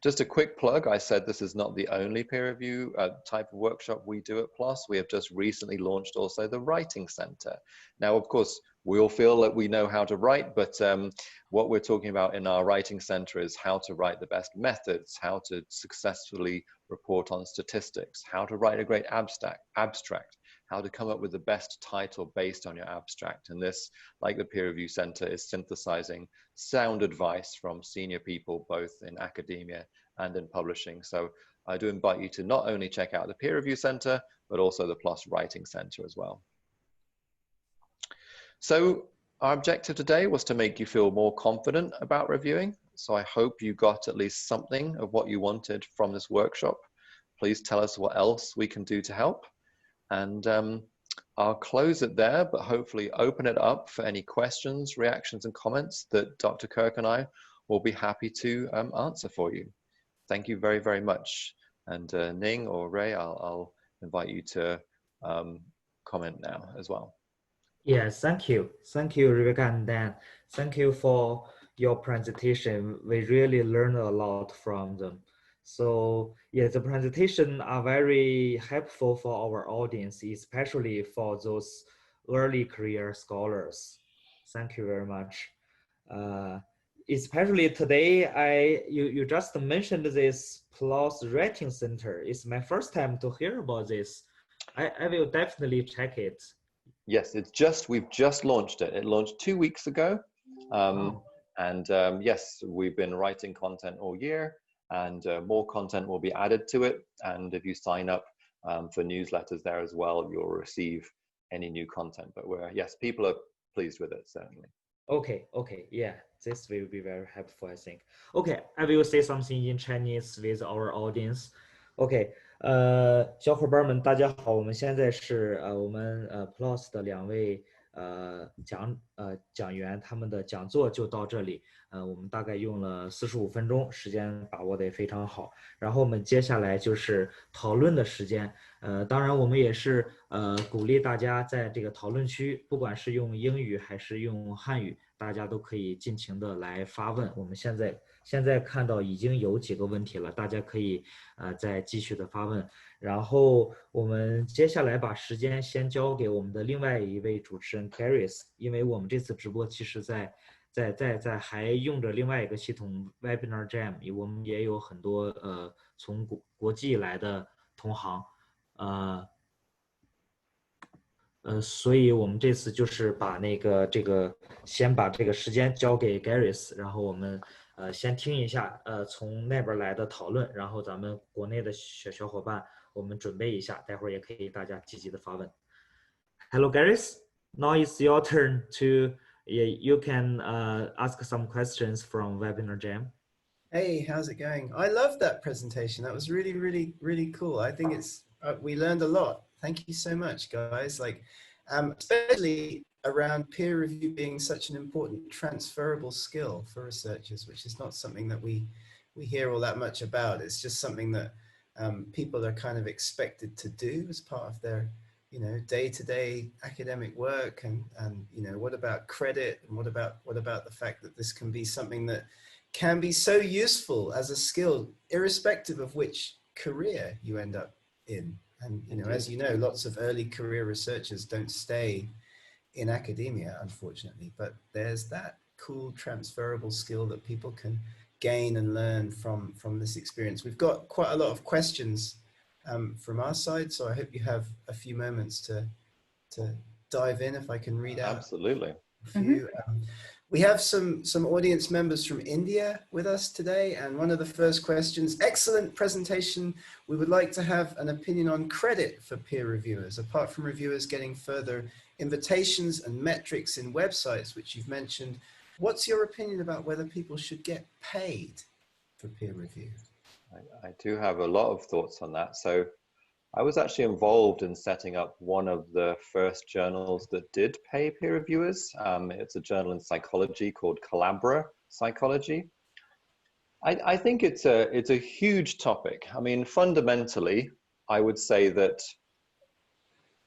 Just a quick plug, I said this is not the only peer review type of workshop we do at PLOS. We have just recently launched also the Writing Center. Now, of course, we all feel that we know how to write, but what we're talking about in our Writing Center is how to write the best methods, how to successfully report on statistics, how to write a great abstract, how to come up with the best title based on your abstract. And this, like the Peer Review Center, is synthesizing sound advice from senior people, both in academia and in publishing. So I do invite you to not only check out the Peer Review Center, but also the PLOS Writing Center as well. So our objective today was to make you feel more confident about reviewing. So I hope you got at least something of what you wanted from this workshop. Please tell us what else we can do to help. And I'll close it there, but hopefully open it up for any questions, reactions, and comments that Dr. Kirk and I will be happy to answer for you. Thank you very, very much. And Ning or Ray, I'll invite you to comment now as well. Yes, thank you. Thank you, Rebecca and Dan. Thank you for your presentation. We really learned a lot from them. So yeah, the presentation are very helpful for our audience, especially for those early career scholars. Thank you very much. Especially today, you just mentioned this PLOS Writing Center. It's my first time to hear about this. I will definitely check it. Yes, we've just launched it. It launched 2 weeks ago. Yes, we've been writing content all year, and more content will be added to it. And if you sign up for newsletters there as well, you'll receive any new content. But yes, people are pleased with it, certainly. Okay, yeah, this will be very helpful, I think. Okay, I will say something in Chinese with our audience. Okay, 小伙伴们，大家好，我们现在是我们PLOS 的2位讲员，他们的讲座就到这里。我们大概用了45分钟，时间把握的也非常好。然后我们接下来就是讨论的时间。当然我们也是鼓励大家在这个讨论区，不管是用英语还是用汉语，大家都可以尽情的来发问。我们现在看到已经有几个问题了，大家可以再继续的发问。然后我们接下来把时间先交给我们的另外一位主持人 Caris， 因为我们这次直播其实在还用着另外一个系统 Webinar Jam， 我们也有很多从国际来的同行，所以我们这次就是把先把这个时间交给 Gareth， 然后我们先听一下从那边来的讨论，然后咱们国内的小伙伴我们准备一下，待会儿也可以大家积极的发问。Hello Gareth, now it's your turn to you can ask some questions from Webinar Jam. Hey, how's it going? I love that presentation. That was really, really, really cool. I think it's we learned a lot. Thank you so much, guys. Like, especially around peer review being such an important transferable skill for researchers, which is not something that we hear all that much about. It's just something that people are kind of expected to do as part of their, you know, day-to-day academic work. And you know, what about credit? And what about the fact that this can be something that can be so useful as a skill, irrespective of which career you end up in. And, you know, as you know, lots of early career researchers don't stay in academia, unfortunately, but there's that cool transferable skill that people can gain and learn from this experience. We've got quite a lot of questions from our side, so I hope you have a few moments to dive in, if I can read out. Absolutely. A few. We have some audience members from India with us today, and one of the first questions, excellent presentation. We would like to have an opinion on credit for peer reviewers, apart from reviewers getting further invitations and metrics in websites, which you've mentioned. What's your opinion about whether people should get paid for peer review? I do have a lot of thoughts on that. So I was actually involved in setting up one of the first journals that did pay peer reviewers. It's a journal in psychology called Collabora Psychology. I think it's a huge topic. I mean, fundamentally, I would say that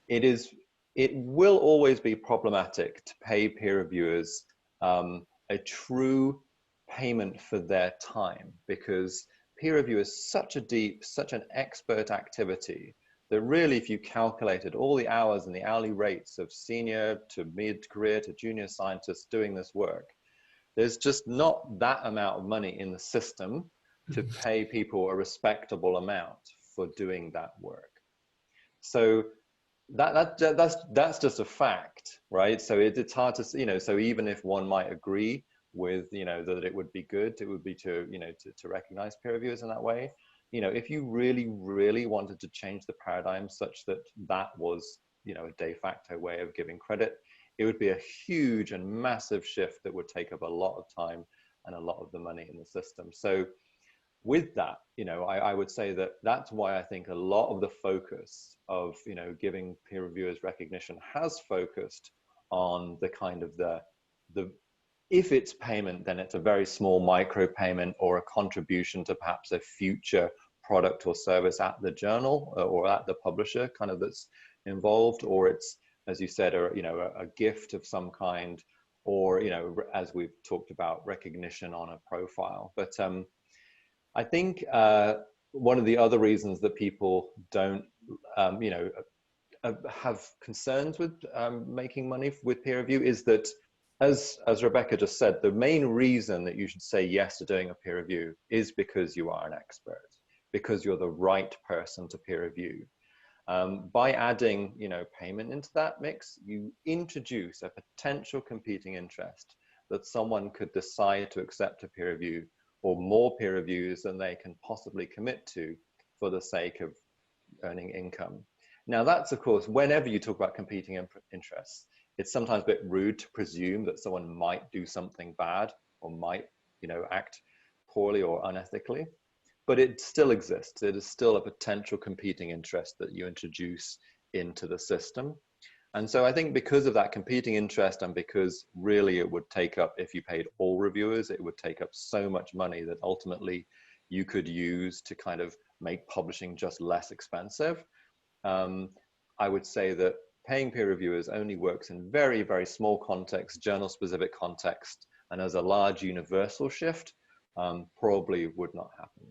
it will always be problematic to pay peer reviewers a true payment for their time, because peer review is such an expert activity that really, if you calculated all the hours and the hourly rates of senior to mid-career to junior scientists doing this work, there's just not that amount of money in the system to pay people a respectable amount for doing that work. So that's just a fact, right? So it's hard to, you know, so even if one might agree with, you know, that it would be good, it would be to, you know, to recognize peer reviewers in that way. You know, if you really, really wanted to change the paradigm such that that was, you know, a de facto way of giving credit, it would be a huge and massive shift that would take up a lot of time and a lot of the money in the system. So with that, you know, I would say that that's why I think a lot of the focus of, you know, giving peer reviewers recognition has focused on the kind of the if it's payment, then it's a very small micro payment or a contribution to perhaps a future product or service at the journal or at the publisher kind of that's involved, or it's, as you said, you know, a gift of some kind, or, you know, as we've talked about, recognition on a profile. But I think one of the other reasons that people don't, you know, have concerns with making money with peer review is that, as Rebecca just said, the main reason that you should say yes to doing a peer review is because you are an expert, because you're the right person to peer review. By adding, you know, payment into that mix, you introduce a potential competing interest that someone could decide to accept a peer review or more peer reviews than they can possibly commit to for the sake of earning income. Now, that's, of course, whenever you talk about competing interests, it's sometimes a bit rude to presume that someone might do something bad or might, you know, act poorly or unethically, but it still exists. It is still a potential competing interest that you introduce into the system. And so I think because of that competing interest, and because really it would take up, if you paid all reviewers, it would take up so much money that ultimately you could use to kind of make publishing just less expensive. I would say that paying peer reviewers only works in very, very small context, journal-specific context, and as a large universal shift, probably would not happen.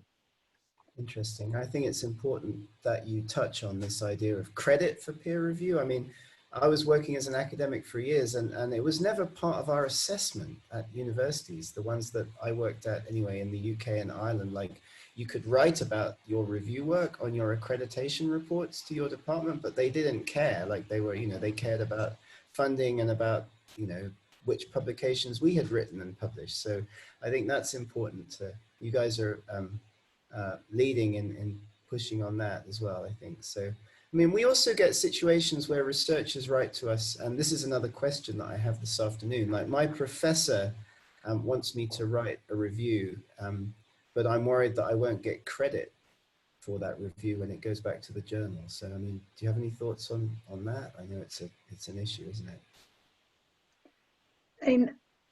Interesting. I think it's important that you touch on this idea of credit for peer review. I mean, I was working as an academic for years, and it was never part of our assessment at universities, the ones that I worked at anyway in the UK and Ireland. Like, you could write about your review work on your accreditation reports to your department, but they didn't care. Like they were, they cared about funding and about, which publications we had written and published. So I think that's important to, you guys are leading in pushing on that as well, I think. So, I mean, we also get situations where researchers write to us, and this is another question that I have this afternoon. Like my professor wants me to write a review, but I'm worried that I won't get credit for that review when it goes back to the journal. So, I mean, do you have any thoughts on that? I know it's an issue, isn't it?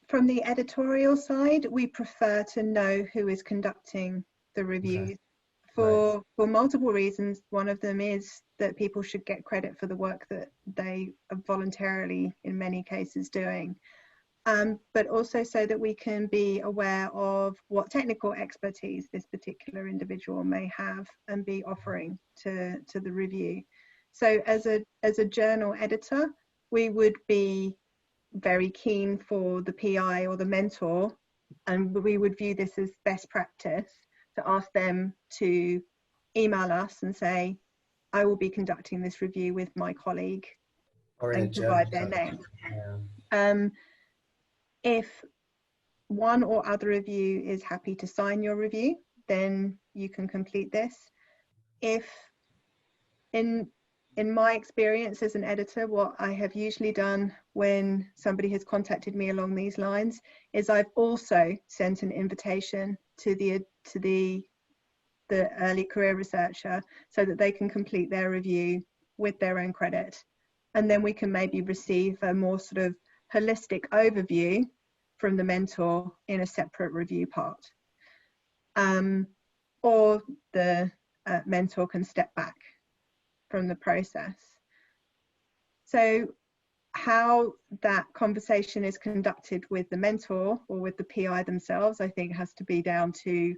From the editorial side, we prefer to know who is conducting the reviews. For multiple reasons. One of them is that people should get credit for the work that they are voluntarily, in many cases, doing. But also so that we can be aware of what technical expertise this particular individual may have and be offering to the review. So as a journal editor, we would be very keen for the PI or the mentor, and we would view this as best practice to ask them to email us and say, I will be conducting this review with my colleague, or and provide their name. If one or other of you is happy to sign your review, then you can complete this. If in my experience as an editor, what I have usually done when somebody has contacted me along these lines is I've also sent an invitation to the early career researcher so that they can complete their review with their own credit. And then we can maybe receive a more sort of holistic overview from the mentor in a separate review part. Or the mentor can step back from the process. So how that conversation is conducted with the mentor or with the PI themselves, I think has to be down to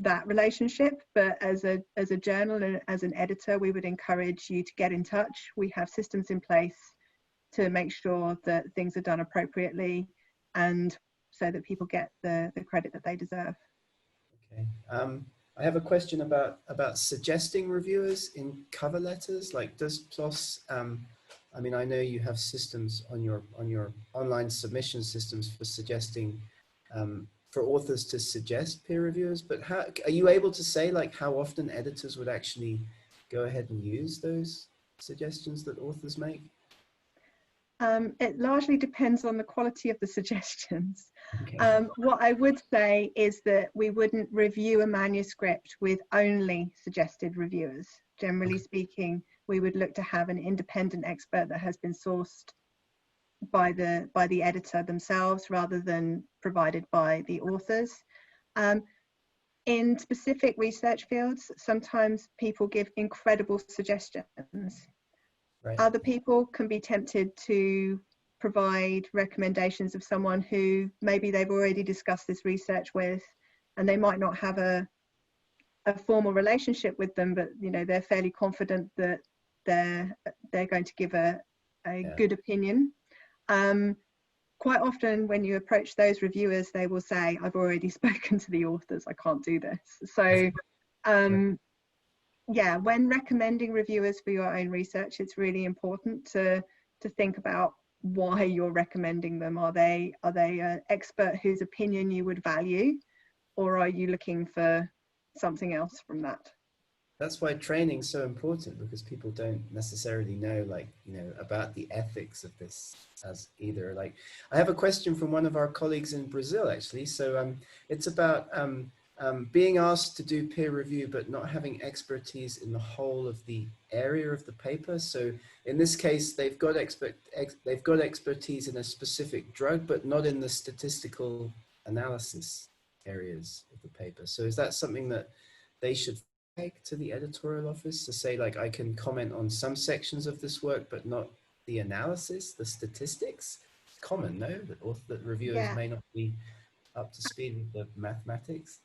that relationship. But as a journal and as an editor, we would encourage you to get in touch. We have systems in place to make sure that things are done appropriately and so that people get the credit that they deserve. Okay. I have a question about suggesting reviewers in cover letters. Like, does PLOS, I mean, I know you have systems on your online submission systems for suggesting, for authors to suggest peer reviewers, but how are you able to say like how often editors would actually go ahead and use those suggestions that authors make? It largely depends on the quality of the suggestions. Okay. What I would say is that we wouldn't review a manuscript with only suggested reviewers. Generally speaking, we would look to have an independent expert that has been sourced by the editor themselves rather than provided by the authors. In specific research fields, sometimes people give incredible suggestions. Right. Other people can be tempted to provide recommendations of someone who maybe they've already discussed this research with, and they might not have a formal relationship with them, but you know they're fairly confident that they're going to give a good opinion. Quite often when you approach those reviewers, they will say, I've already spoken to the authors, I can't do this. So yeah, when recommending reviewers for your own research, it's really important to think about why you're recommending them. Are they an expert whose opinion you would value, or are you looking for something else from that? That's why training is so important, because people don't necessarily know, like, you know, about the ethics of this as either. Like, I have a question from one of our colleagues in Brazil, actually. So it's about being asked to do peer review, but not having expertise in the whole of the area of the paper. So in this case, they've got expertise in a specific drug, but not in the statistical analysis areas of the paper. So is that something that they should take to the editorial office to say, like, I can comment on some sections of this work, but not the analysis, the statistics? It's common, no? That reviewers may not be up to speed with the mathematics.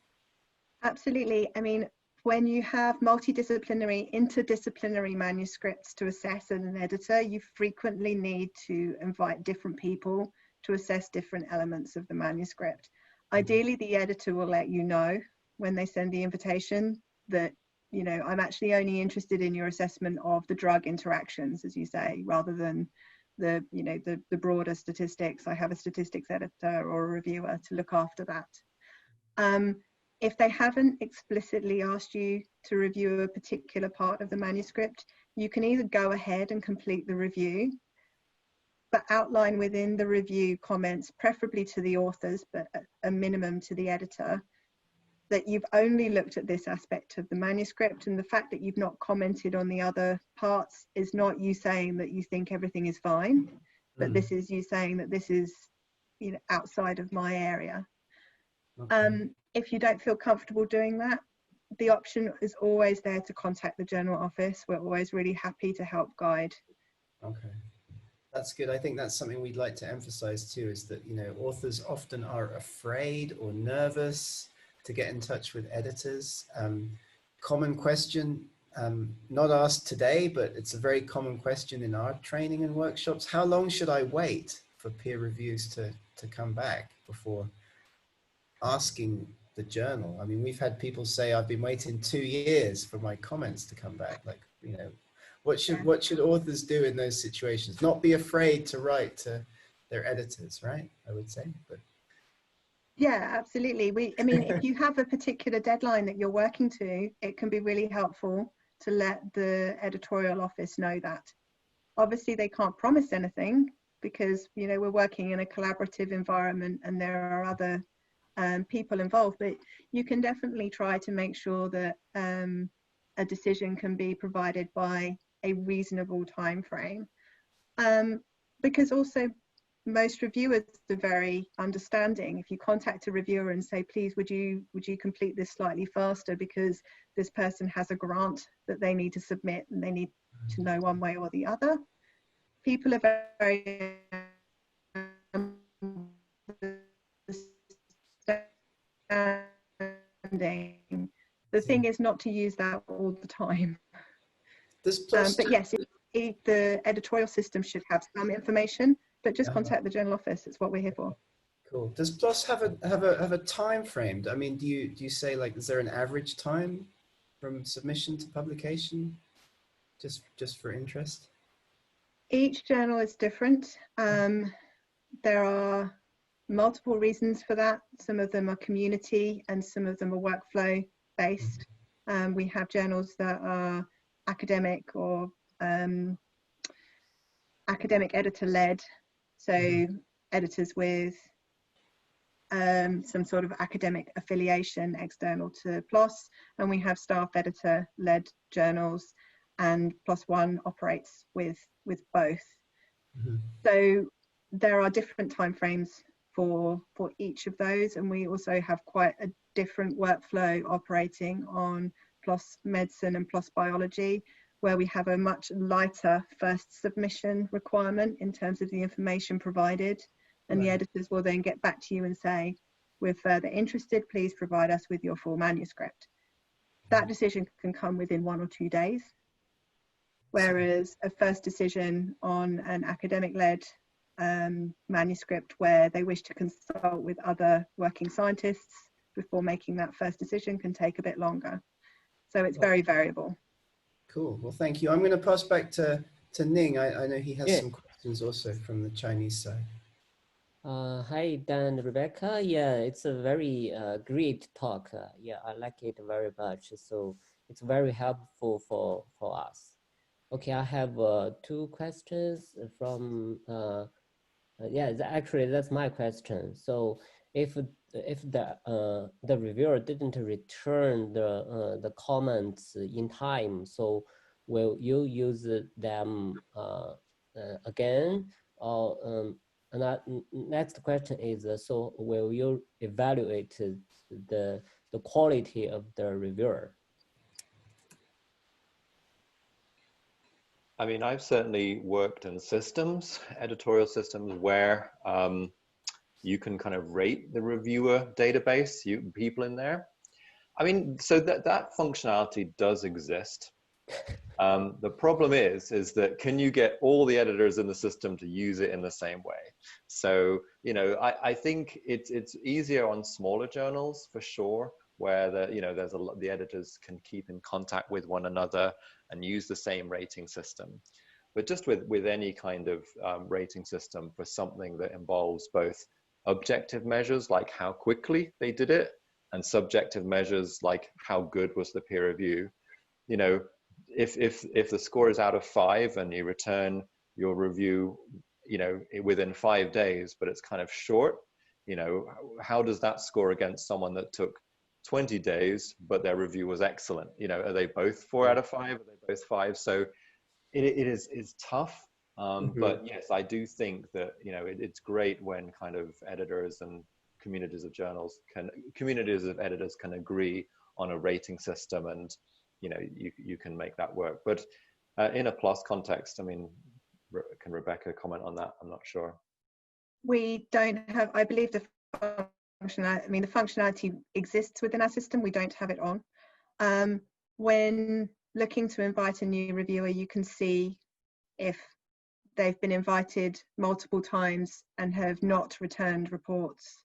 Absolutely. I mean, when you have multidisciplinary, interdisciplinary manuscripts to assess as an editor, you frequently need to invite different people to assess different elements of the manuscript. Ideally, the editor will let you know when they send the invitation that, you know, I'm actually only interested in your assessment of the drug interactions, as you say, rather than the, you know, the broader statistics. I have a statistics editor or a reviewer to look after that. If they haven't explicitly asked you to review a particular part of the manuscript, you can either go ahead and complete the review, but outline within the review comments, preferably to the authors, but at a minimum to the editor, that you've only looked at this aspect of the manuscript, and the fact that you've not commented on the other parts is not you saying that you think everything is fine, but this is you saying that this is, you know, outside of my area. Okay. If you don't feel comfortable doing that, the option is always there to contact the General Office. We're always really happy to help guide. Okay. That's good. I think that's something we'd like to emphasize too, is that, you know, authors often are afraid or nervous to get in touch with editors. Common question, not asked today, but it's a very common question in our training and workshops. How long should I wait for peer reviews to come back before asking the journal? I mean, we've had people say, I've been waiting 2 years for my comments to come back. Like, you know, what should authors do in those situations? Not be afraid to write to their editors, right? I would say, but. Yeah, absolutely. I mean, if you have a particular deadline that you're working to, it can be really helpful to let the editorial office know that. Obviously, they can't promise anything because, you know, we're working in a collaborative environment and there are other people involved, but you can definitely try to make sure that a decision can be provided by a reasonable time frame, because also most reviewers are very understanding. If you contact a reviewer and say, please, would you complete this slightly faster because this person has a grant that they need to submit and they need to know one way or the other, people are very understanding. The thing is not to use that all the time. But yes, the editorial system should have some information, but just contact the General Office. It's what we're here for. Cool. Does PLOS have a time frame? I mean, do you say, like, is there an average time from submission to publication? Just for interest. Each journal is different. There are multiple reasons for that. Some of them are community and some of them are workflow based. We have journals that are academic or academic editor led, so editors with some sort of academic affiliation external to PLOS, and we have staff editor led journals, and PLOS One operates with both. So there are different timeframes for each of those, and we also have quite a different workflow operating on PLOS Medicine and PLOS Biology, where we have a much lighter first submission requirement in terms of the information provided, and the editors will then get back to you and say, we're further interested, please provide us with your full manuscript. That decision can come within 1 or 2 days, whereas a first decision on an academic-led manuscript where they wish to consult with other working scientists before making that first decision can take a bit longer. So it's very variable. Cool. Well, thank you. I'm going to pass back to Ning. I know he has some questions also from the Chinese side. Hi, Dan, Rebecca. Yeah, it's a very great talk. Yeah, I like it very much. So it's very helpful for us. Okay, I have 2 questions from, yeah, actually that's my question. So if the reviewer didn't return the comments in time, so will you use them again? Or next question is, so will you evaluate the quality of the reviewer? I mean, I've certainly worked in systems, editorial systems, where you can kind of rate the reviewer database, people in there. I mean, so that functionality does exist. The problem is that can you get all the editors in the system to use it in the same way? So, you know, I think it's easier on smaller journals for sure, where the editors can keep in contact with one another and use the same rating system. But just with any kind of rating system for something that involves both objective measures like how quickly they did it and subjective measures like how good was the peer review, if the score is out of 5 and you return your review within 5 days, but it's kind of short, how does that score against someone that took 20 days but their review was excellent? Are they both 4 out of 5? Are they both 5? So it is tough. But yes, I do think that it's great when kind of editors and communities of editors can agree on a rating system, and you can make that work. But in a PLOS context, I mean, can Rebecca comment on that? I'm not sure. We don't have, I believe the functionality exists within our system. We don't have it on. When looking to invite a new reviewer, you can see if they've been invited multiple times and have not returned reports.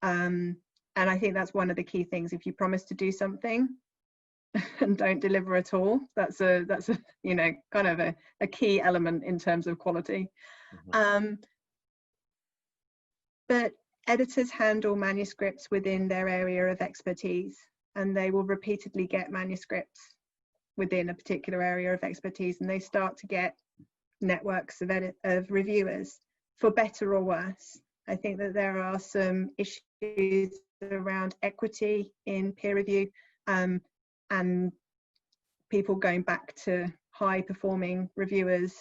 And I think that's one of the key things. If you promise to do something and don't deliver at all, that's a kind of a key element in terms of quality. But editors handle manuscripts within their area of expertise, and they will repeatedly get manuscripts within a particular area of expertise, and they start to get networks of reviewers, for better or worse. I think that there are some issues around equity in peer review, and people going back to high performing reviewers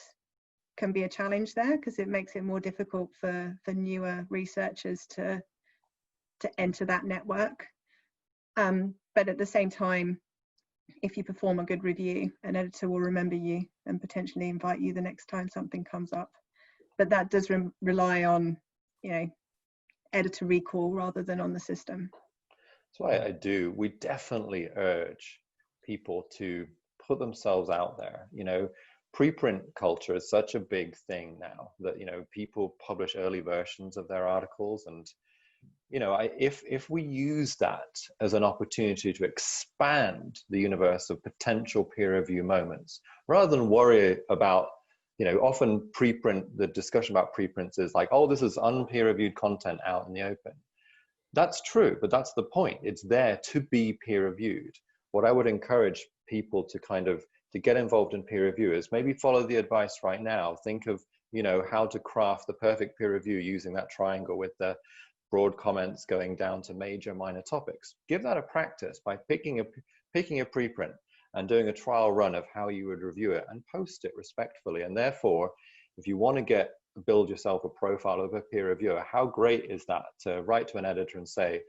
can be a challenge there, because it makes it more difficult for newer researchers to enter that network. But at the same time, if you perform a good review, an editor will remember you and potentially invite you the next time something comes up. But that does rely on, editor recall rather than on the system. That's why we definitely urge people to put themselves out there. Preprint culture is such a big thing now that, people publish early versions of their articles, and if we use that as an opportunity to expand the universe of potential peer review moments, rather than worry about, often preprint, the discussion about preprints is like, oh, this is unpeer reviewed content out in the open. That's true, but that's the point. It's there to be peer reviewed. What I would encourage people to get involved in peer review is maybe follow the advice right now. Think of, how to craft the perfect peer review using that triangle with the broad comments going down to major, minor topics. Give that a practice by picking a preprint and doing a trial run of how you would review it and post it respectfully. And therefore, if you want to build yourself a profile of a peer reviewer, how great is that to write to an editor and say,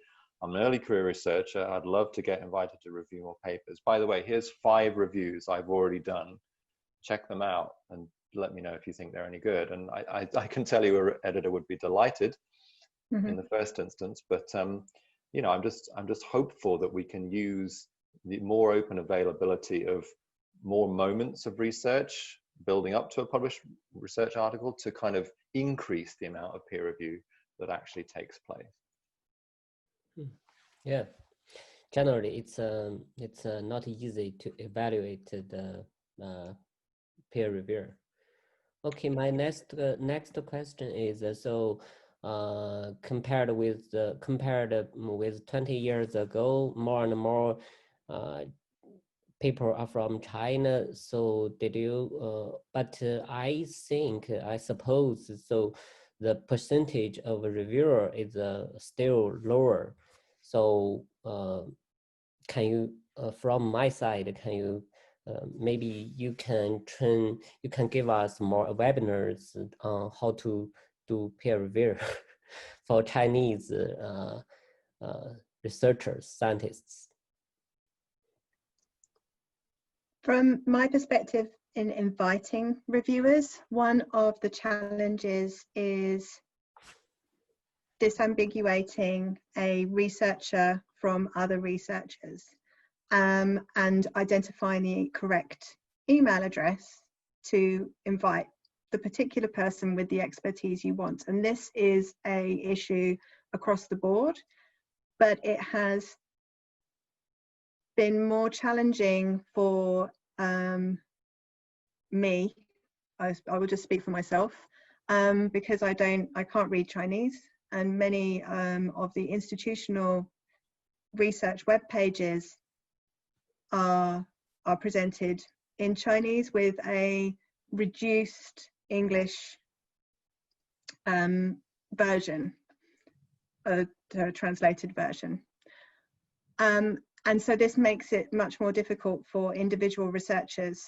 I'm an early career researcher, I'd love to get invited to review more papers. By the way, here's 5 reviews I've already done. Check them out and let me know if you think they're any good. And I can tell you an editor would be delighted in the first instance, but I'm just hopeful that we can use the more open availability of more moments of research building up to a published research article to kind of increase the amount of peer review that actually takes place. Yeah, generally it's not easy to evaluate the peer reviewer. Okay, my next question is compared with 20 years ago, more and more people are from China. So did you? But I suppose so. The percentage of a reviewer is still lower. So can you, from my side, can you maybe you can give us more webinars on how to do peer review for Chinese researchers, scientists? From my perspective in inviting reviewers, one of the challenges is disambiguating a researcher from other researchers, and identifying the correct email address to invite the particular person with the expertise you want. And this is an issue across the board, but it has been more challenging for me. I will just speak for myself, because I can't read Chinese, and many of the institutional research web pages are presented in Chinese with a reduced English version, a translated version. And so this makes it much more difficult for individual researchers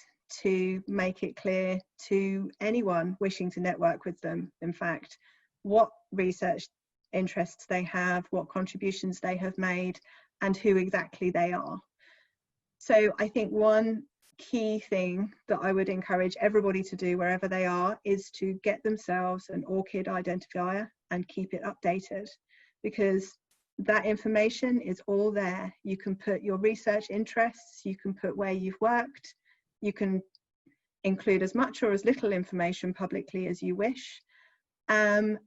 to make it clear to anyone wishing to network with them, in fact, what research interests they have, what contributions they have made, and who exactly they are. So I think one key thing that I would encourage everybody to do wherever they are is to get themselves an ORCID identifier and keep it updated, because that information is all there. You can put your research interests, you can put where you've worked, you can include as much or as little information publicly as you wish. And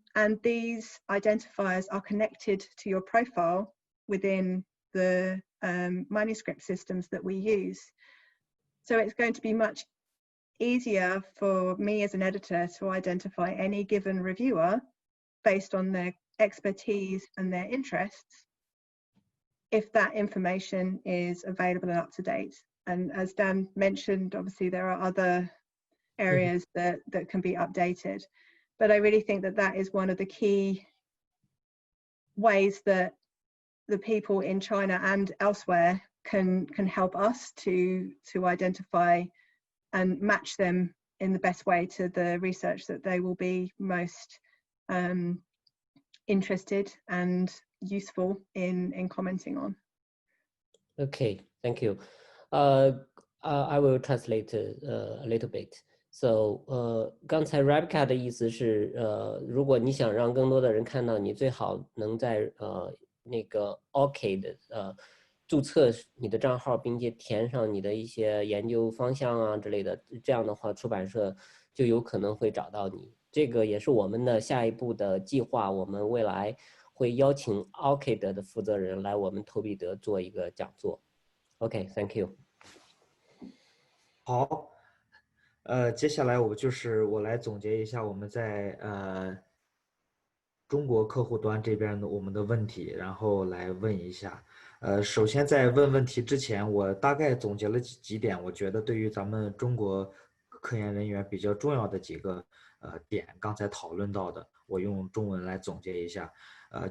these identifiers are connected to your profile within the manuscript systems that we use. So it's going to be much easier for me as an editor to identify any given reviewer based on their expertise and their interests, if that information is available and up to date. And as Dan mentioned, obviously there are other areas that can be updated. But I really think that that is one of the key ways that the people in China and elsewhere can help us to identify and match them in the best way to the research that they will be most interested and useful in commenting on. Okay, thank you. I will translate a little bit. So,刚才 Rebecca 的意思是，如果你想让更多的人看到你，最好能在那个 ORCID 注册你的账号，并且填上你的一些研究方向啊之类的。这样的话，出版社就有可能会找到你。这个也是我们的下一步的计划。我们未来会邀请 ORCID 的负责人来我们投币得做一个讲座。OK，thank you。好，接下来我来总结一下我们在中国客户端这边的我们的问题，然后来问一下。首先在问问题之前，我大概总结了几点，我觉得对于咱们中国科研人员比较重要的几个点，刚才讨论到的，我用中文来总结一下。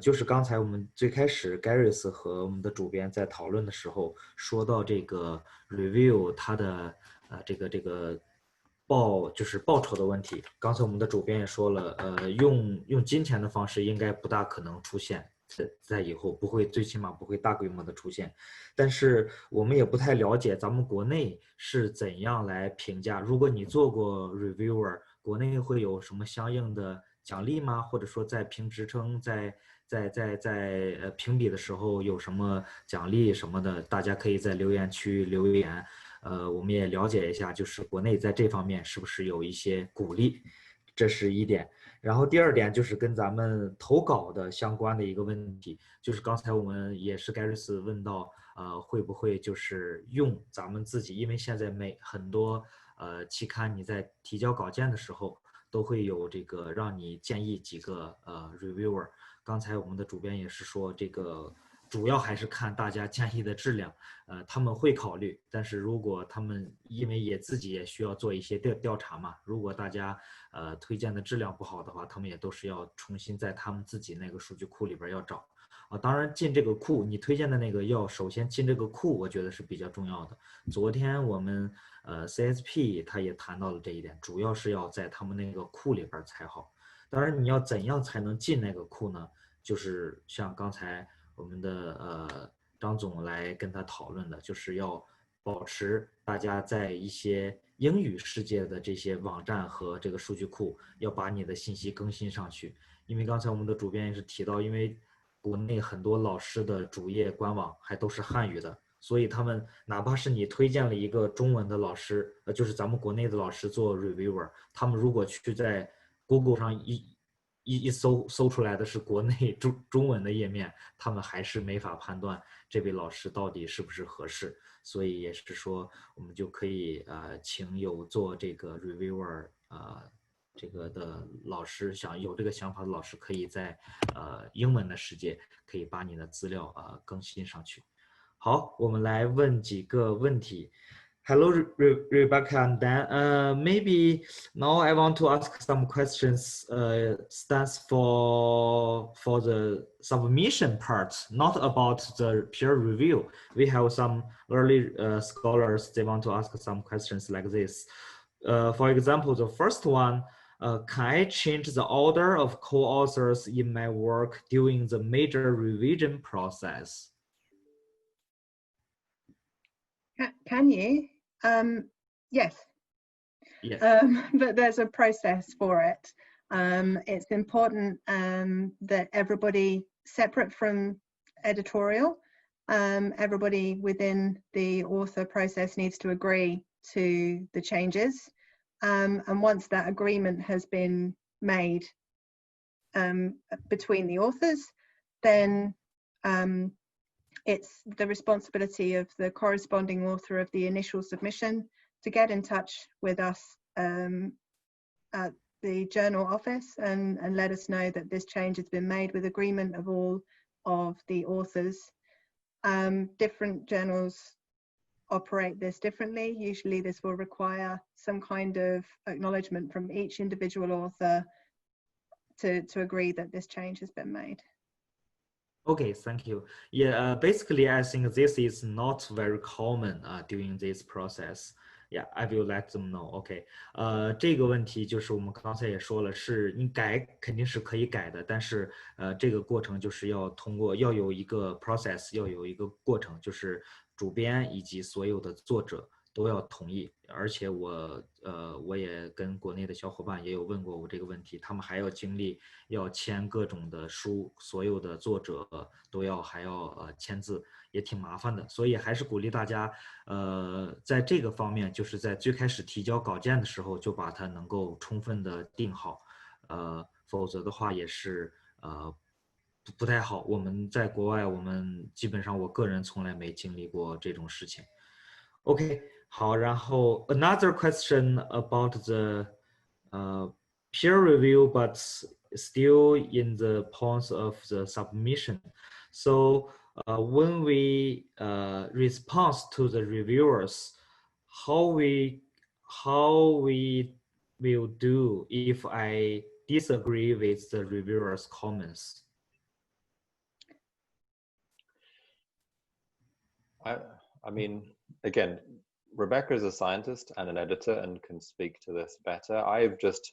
就是刚才我们最开始 Gareth 和我们的主编在讨论的时候说到这个 review 它的这个报酬的问题。刚才我们的主编也说了，用金钱的方式应该不大可能出现，在以后不会，最起码不会大规模的出现。但是我们也不太了解咱们国内是怎样来评价。如果你做过 reviewer， 国内会有什么相应的奖励吗？或者说在评职称，在评比的时候有什么奖励什么的？大家可以在留言区留言。我们也了解一下，就是国内在这方面是不是有一些鼓励，这是一点。然后第二点就是跟咱们投稿的相关的一个问题，就是刚才我们也是Gareth问到，会不会就是用咱们自己，因为现在很多期刊你在提交稿件的时候都会有这个让你建议几个reviewer。刚才我们的主编也是说，这个主要还是看大家建议的质量，他们会考虑，但是如果他们因为自己也需要做一些调查嘛，如果大家推荐的质量不好的话，他们也都是要重新在他们自己那个数据库里边要找。当然进这个库，你推荐的那个要首先进这个库，我觉得是比较重要的。昨天我们CSP 他也谈到了这一点，主要是要在他们那个库里边才好。当然你要怎样才能进那个库呢？就是像刚才我们的张总来跟他讨论的，就是要保持大家在一些英语世界的这些网站和这个数据库，要把你的信息更新上去。因为刚才我们的主编也是提到，因为国内很多老师的主页官网还都是汉语的，所以他们哪怕是你推荐了一个中文的老师，就是咱们国内的老师做 reviewer， 他们如果去在 Google 上一搜出来的是国内中文的页面，他们还是没法判断这位老师到底是不是合适，所以也是说我们就可以请有做这个 reviewer 这个的老师，有这个想法的老师，可以在英文的世界可以把你的资料更新上去。好，我们来问几个问题。Hello, Rebecca and Dan. Maybe now I want to ask some questions. Stands for the submission part, not about the peer review. We have some early scholars. They want to ask some questions like this. For example, the first one. Can I change the order of co-authors in my work during the major revision process? Can you? Yes. Yes. But there's a process for it. It's important that everybody, separate from editorial, everybody within the author process needs to agree to the changes. And once that agreement has been made between the authors, then it's the responsibility of the corresponding author of the initial submission to get in touch with us at the journal office and let us know that this change has been made with agreement of all of the authors. Different journals operate this differently. Usually this will require some kind of acknowledgement from each individual author to agree that this change has been made. Okay, thank you. Yeah, basically, I think this is not very common during this process. Yeah, I will let them know. OK， 这个问题就是我们刚才也说了，是你改肯定是可以改的，但是这个过程就是要有一个 process， 要有一个过程，就是主编以及所有的作者都要同意。而且我也跟国内的小伙伴也有问过我这个问题，他们还要经历要签各种的书，所有的作者还要签字，也挺麻烦的。所以还是鼓励大家在这个方面，就是在最开始提交稿件的时候就把它能够充分的定好，否则的话也是不太好。我们在国外，我们基本上我个人从来没经历过这种事情。OK， 好，然后 another question about the peer review, but still in the point of the submission. So when we respond to the reviewers, how we will do if I disagree with the reviewers' comments? I mean, again, Rebecca is a scientist and an editor and can speak to this better. I've just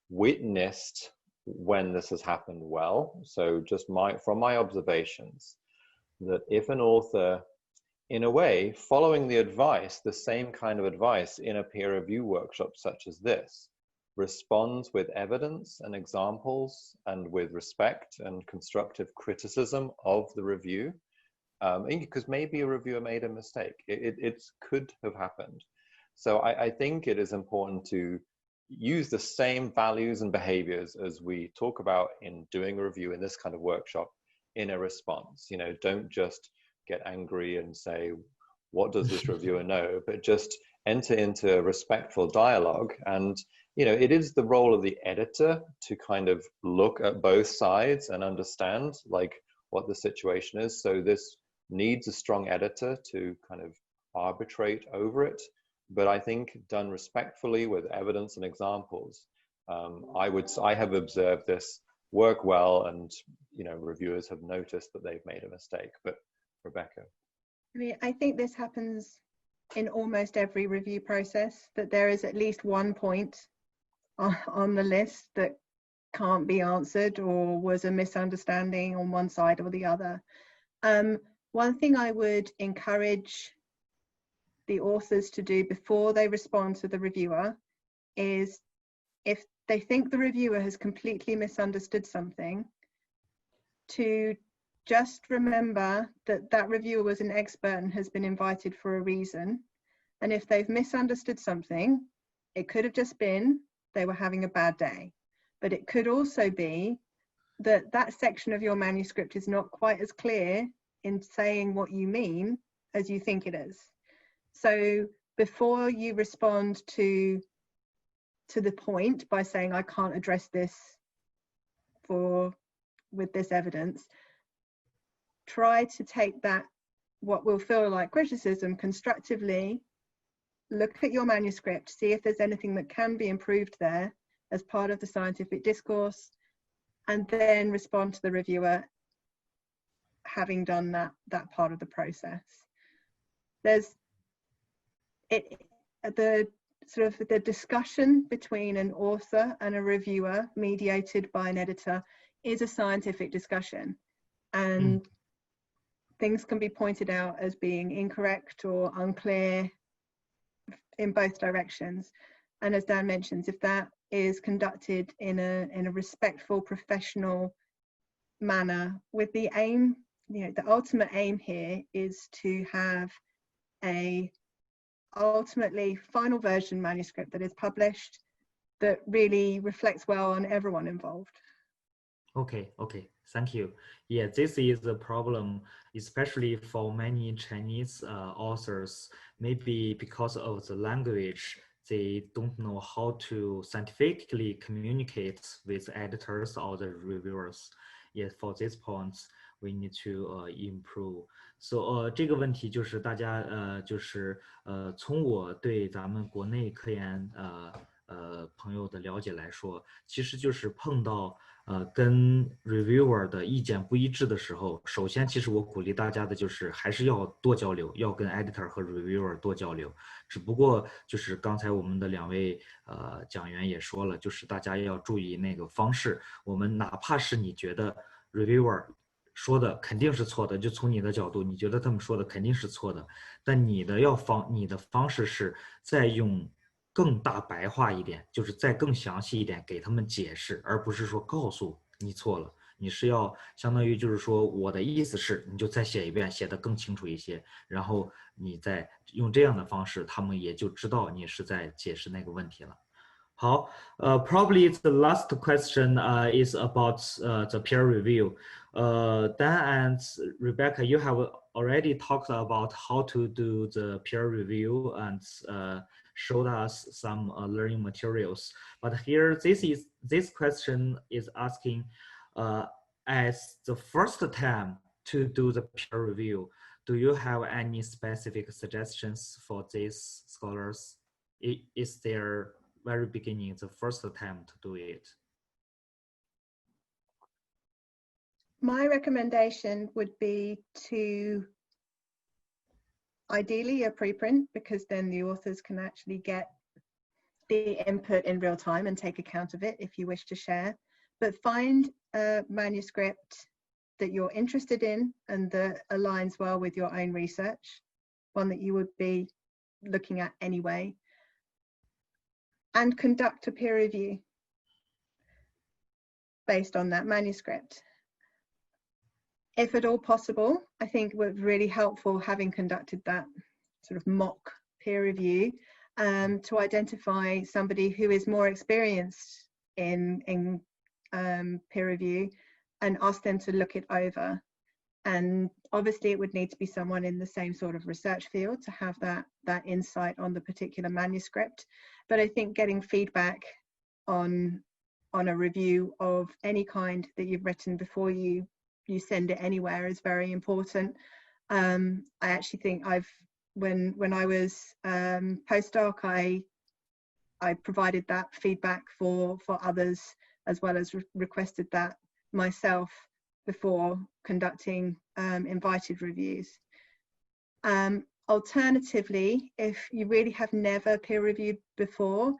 witnessed when this has happened well. So just from my observations, that if an author, in a way, following the advice, the same kind of advice in a peer review workshop such as this, responds with evidence and examples and with respect and constructive criticism of the review, because maybe a reviewer made a mistake. It could have happened. So I think it is important to use the same values and behaviors as we talk about in doing a review in this kind of workshop in a response. You know, don't just get angry and say, what does this reviewer know? But just enter into a respectful dialogue. And, you know, it is the role of the editor to kind of look at both sides and understand like what the situation is. So this needs a strong editor to kind of arbitrate over it. But I think done respectfully with evidence and examples, I have observed this work well, and you know, reviewers have noticed that they've made a mistake. But Rebecca, I mean, I think this happens in almost every review process, that there is at least one point on the list that can't be answered or was a misunderstanding on one side or the other. One thing I would encourage the authors to do before they respond to the reviewer is, if they think the reviewer has completely misunderstood something, to just remember that that reviewer was an expert and has been invited for a reason. And if they've misunderstood something, it could have just been they were having a bad day. but it could also be that that section of your manuscript is not quite as clear in saying what you mean as you think it is. So before you respond to the point by saying, I can't address this with this evidence, try to take that, what will feel like criticism, constructively, look at your manuscript, see if there's anything that can be improved there as part of the scientific discourse, and then respond to the reviewer having done that part of the process. There's the sort of the discussion between an author and a reviewer mediated by an editor is a scientific discussion, and things can be pointed out as being incorrect or unclear in both directions. And as Dan mentions, if that is conducted in a respectful, professional manner, with the aim, the ultimate aim here is to have a ultimately final version manuscript that is published that really reflects well on everyone involved. Okay, thank you. Yeah, this is a problem, especially for many Chinese authors. Maybe because of the language, they don't know how to scientifically communicate with editors or the reviewers. Yeah, for these points, we need to improve. So这个问题就是大家就是从我对咱们国内科研朋友的了解来说，其实就是碰到跟 reviewer 的意见不一致的时候，首先其实我鼓励大家的就是还是要多交流，要跟 editor 和 reviewer 多交流。只不过就是刚才我们的两位讲员也说了，就是大家要注意那个方式。我们哪怕是你觉得 reviewer 说的肯定是错的，就从你的角度，你觉得他们说的肯定是错的，但你的方式是再用更大白话一点，就是再更详细一点给他们解释，而不是说告诉你错了。你是要相当于就是说我的意思是，你就再写一遍，写得更清楚一些，然后你再用这样的方式，他们也就知道你是在解释那个问题了。好，probably the last question is about the peer review. Dan and Rebecca, you have already talked about how to do the peer review and showed us some learning materials. But here, this question is asking, as the first time to do the peer review, do you have any specific suggestions for these scholars? Is their very beginning the first attempt to do it? My recommendation would be to ideally a preprint, because then the authors can actually get the input in real time and take account of it if you wish to share. But find a manuscript that you're interested in and that aligns well with your own research, one that you would be looking at anyway, and conduct a peer review based on that manuscript. If at all possible, I think it was really helpful having conducted that sort of mock peer review to identify somebody who is more experienced in peer review and ask them to look it over. And obviously it would need to be someone in the same sort of research field to have that insight on the particular manuscript. But I think getting feedback on a review of any kind that you've written before you send it anywhere is very important. I actually think when I was postdoc, I provided that feedback for others, as well as requested that myself before conducting invited reviews. Alternatively, if you really have never peer reviewed before,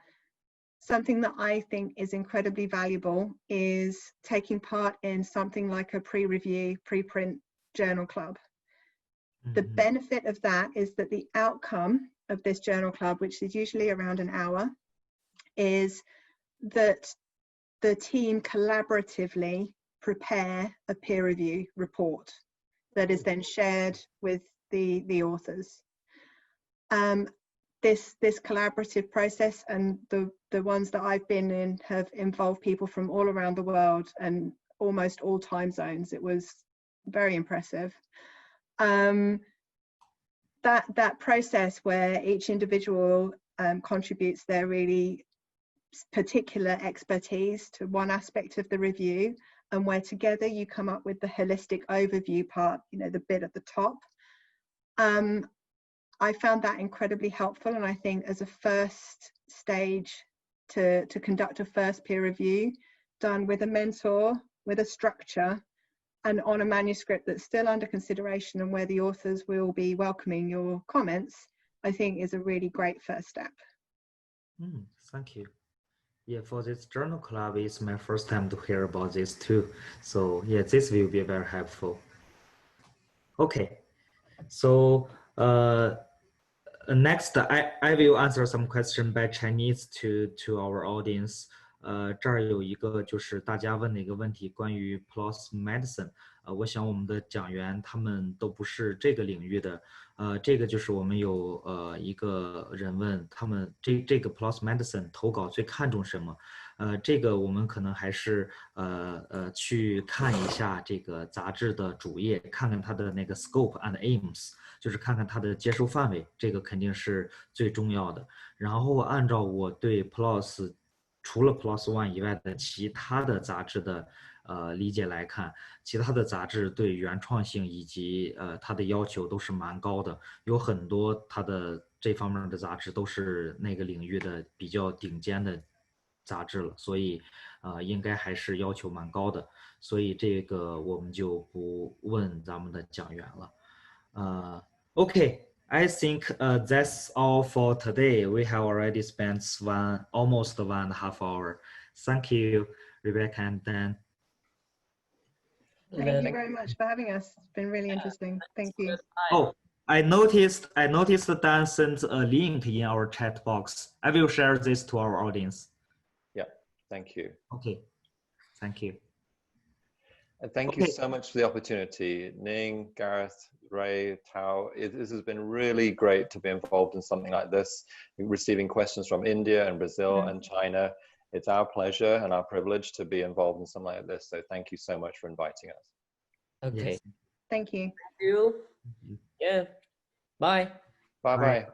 something that I think is incredibly valuable is taking part in something like a pre-review, preprint journal club. The benefit of that is that the outcome of this journal club, which is usually around an hour, is that the team collaboratively prepare a peer review report that is then shared with the authors. this collaborative process, and the ones that I've been in have involved people from all around the world and almost all time zones. It was very impressive. That process where each individual contributes their really particular expertise to one aspect of the review, and where together you come up with the holistic overview part, you know, the bit at the top. I found that incredibly helpful, and I think as a first stage to conduct a first peer review done with a mentor, with a structure, and on a manuscript that's still under consideration and where the authors will be welcoming your comments, I think is a really great first step. Thank you. Yeah, for this journal club, it's my first time to hear about this too. So yeah, this will be very helpful. Okay, so next I will answer some question by Chinese to our audience. 这儿有一个就是大家问的一个问题，关于 PLOS Medicine。我想我们的讲员他们都不是这个领域的。这个就是我们有一个人问他们这个 PLOS Medicine 投稿最看重什么？这个我们可能还是去看一下这个杂志的主页，看看它的那个 scope and aims， 就是看看它的接收范围，这个肯定是最重要的。然后按照我对 PLOS 除了 PLOS One 以外的其他的杂志的理解来看，其他的杂志对原创性以及它的要求都是蛮高的，有很多它的这方面的杂志都是那个领域的比较顶尖的杂志了，所以应该还是要求蛮高的，所以这个我们就不问咱们的讲员了。Okay, I think that's all for today. We have already spent almost 1.5 hours. Thank you, Rebecca and Dan. Thank you very much for having us. It's been really interesting. Thank you. Oh, I noticed Dan sent a link in our chat box. I will share this to our audience. Yeah, thank you. Okay, thank you. And thank you so much for the opportunity. Ning, Gareth, Ray, Tao, this has been really great to be involved in something like this, receiving questions from India and Brazil and China. It's our pleasure and our privilege to be involved in something like this. So thank you so much for inviting us. Okay. Yes. Thank you. Thank you. Yeah. Bye. Bye bye.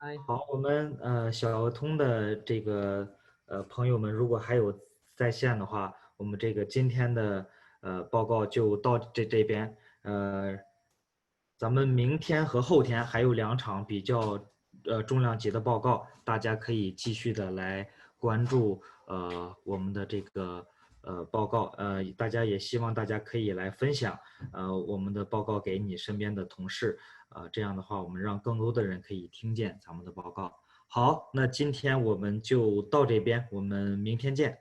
Bye. 好，我们小鹅通的这个朋友们，如果还有在线的话，我们这个今天的报告就到这边。咱们明天和后天还有2场比较重量级的报告，大家可以继续的来关注我们的这个报告。大家也希望大家可以来分享我们的报告给你身边的同事。这样的话，我们让更多的人可以听见咱们的报告。好，那今天我们就到这边，我们明天见。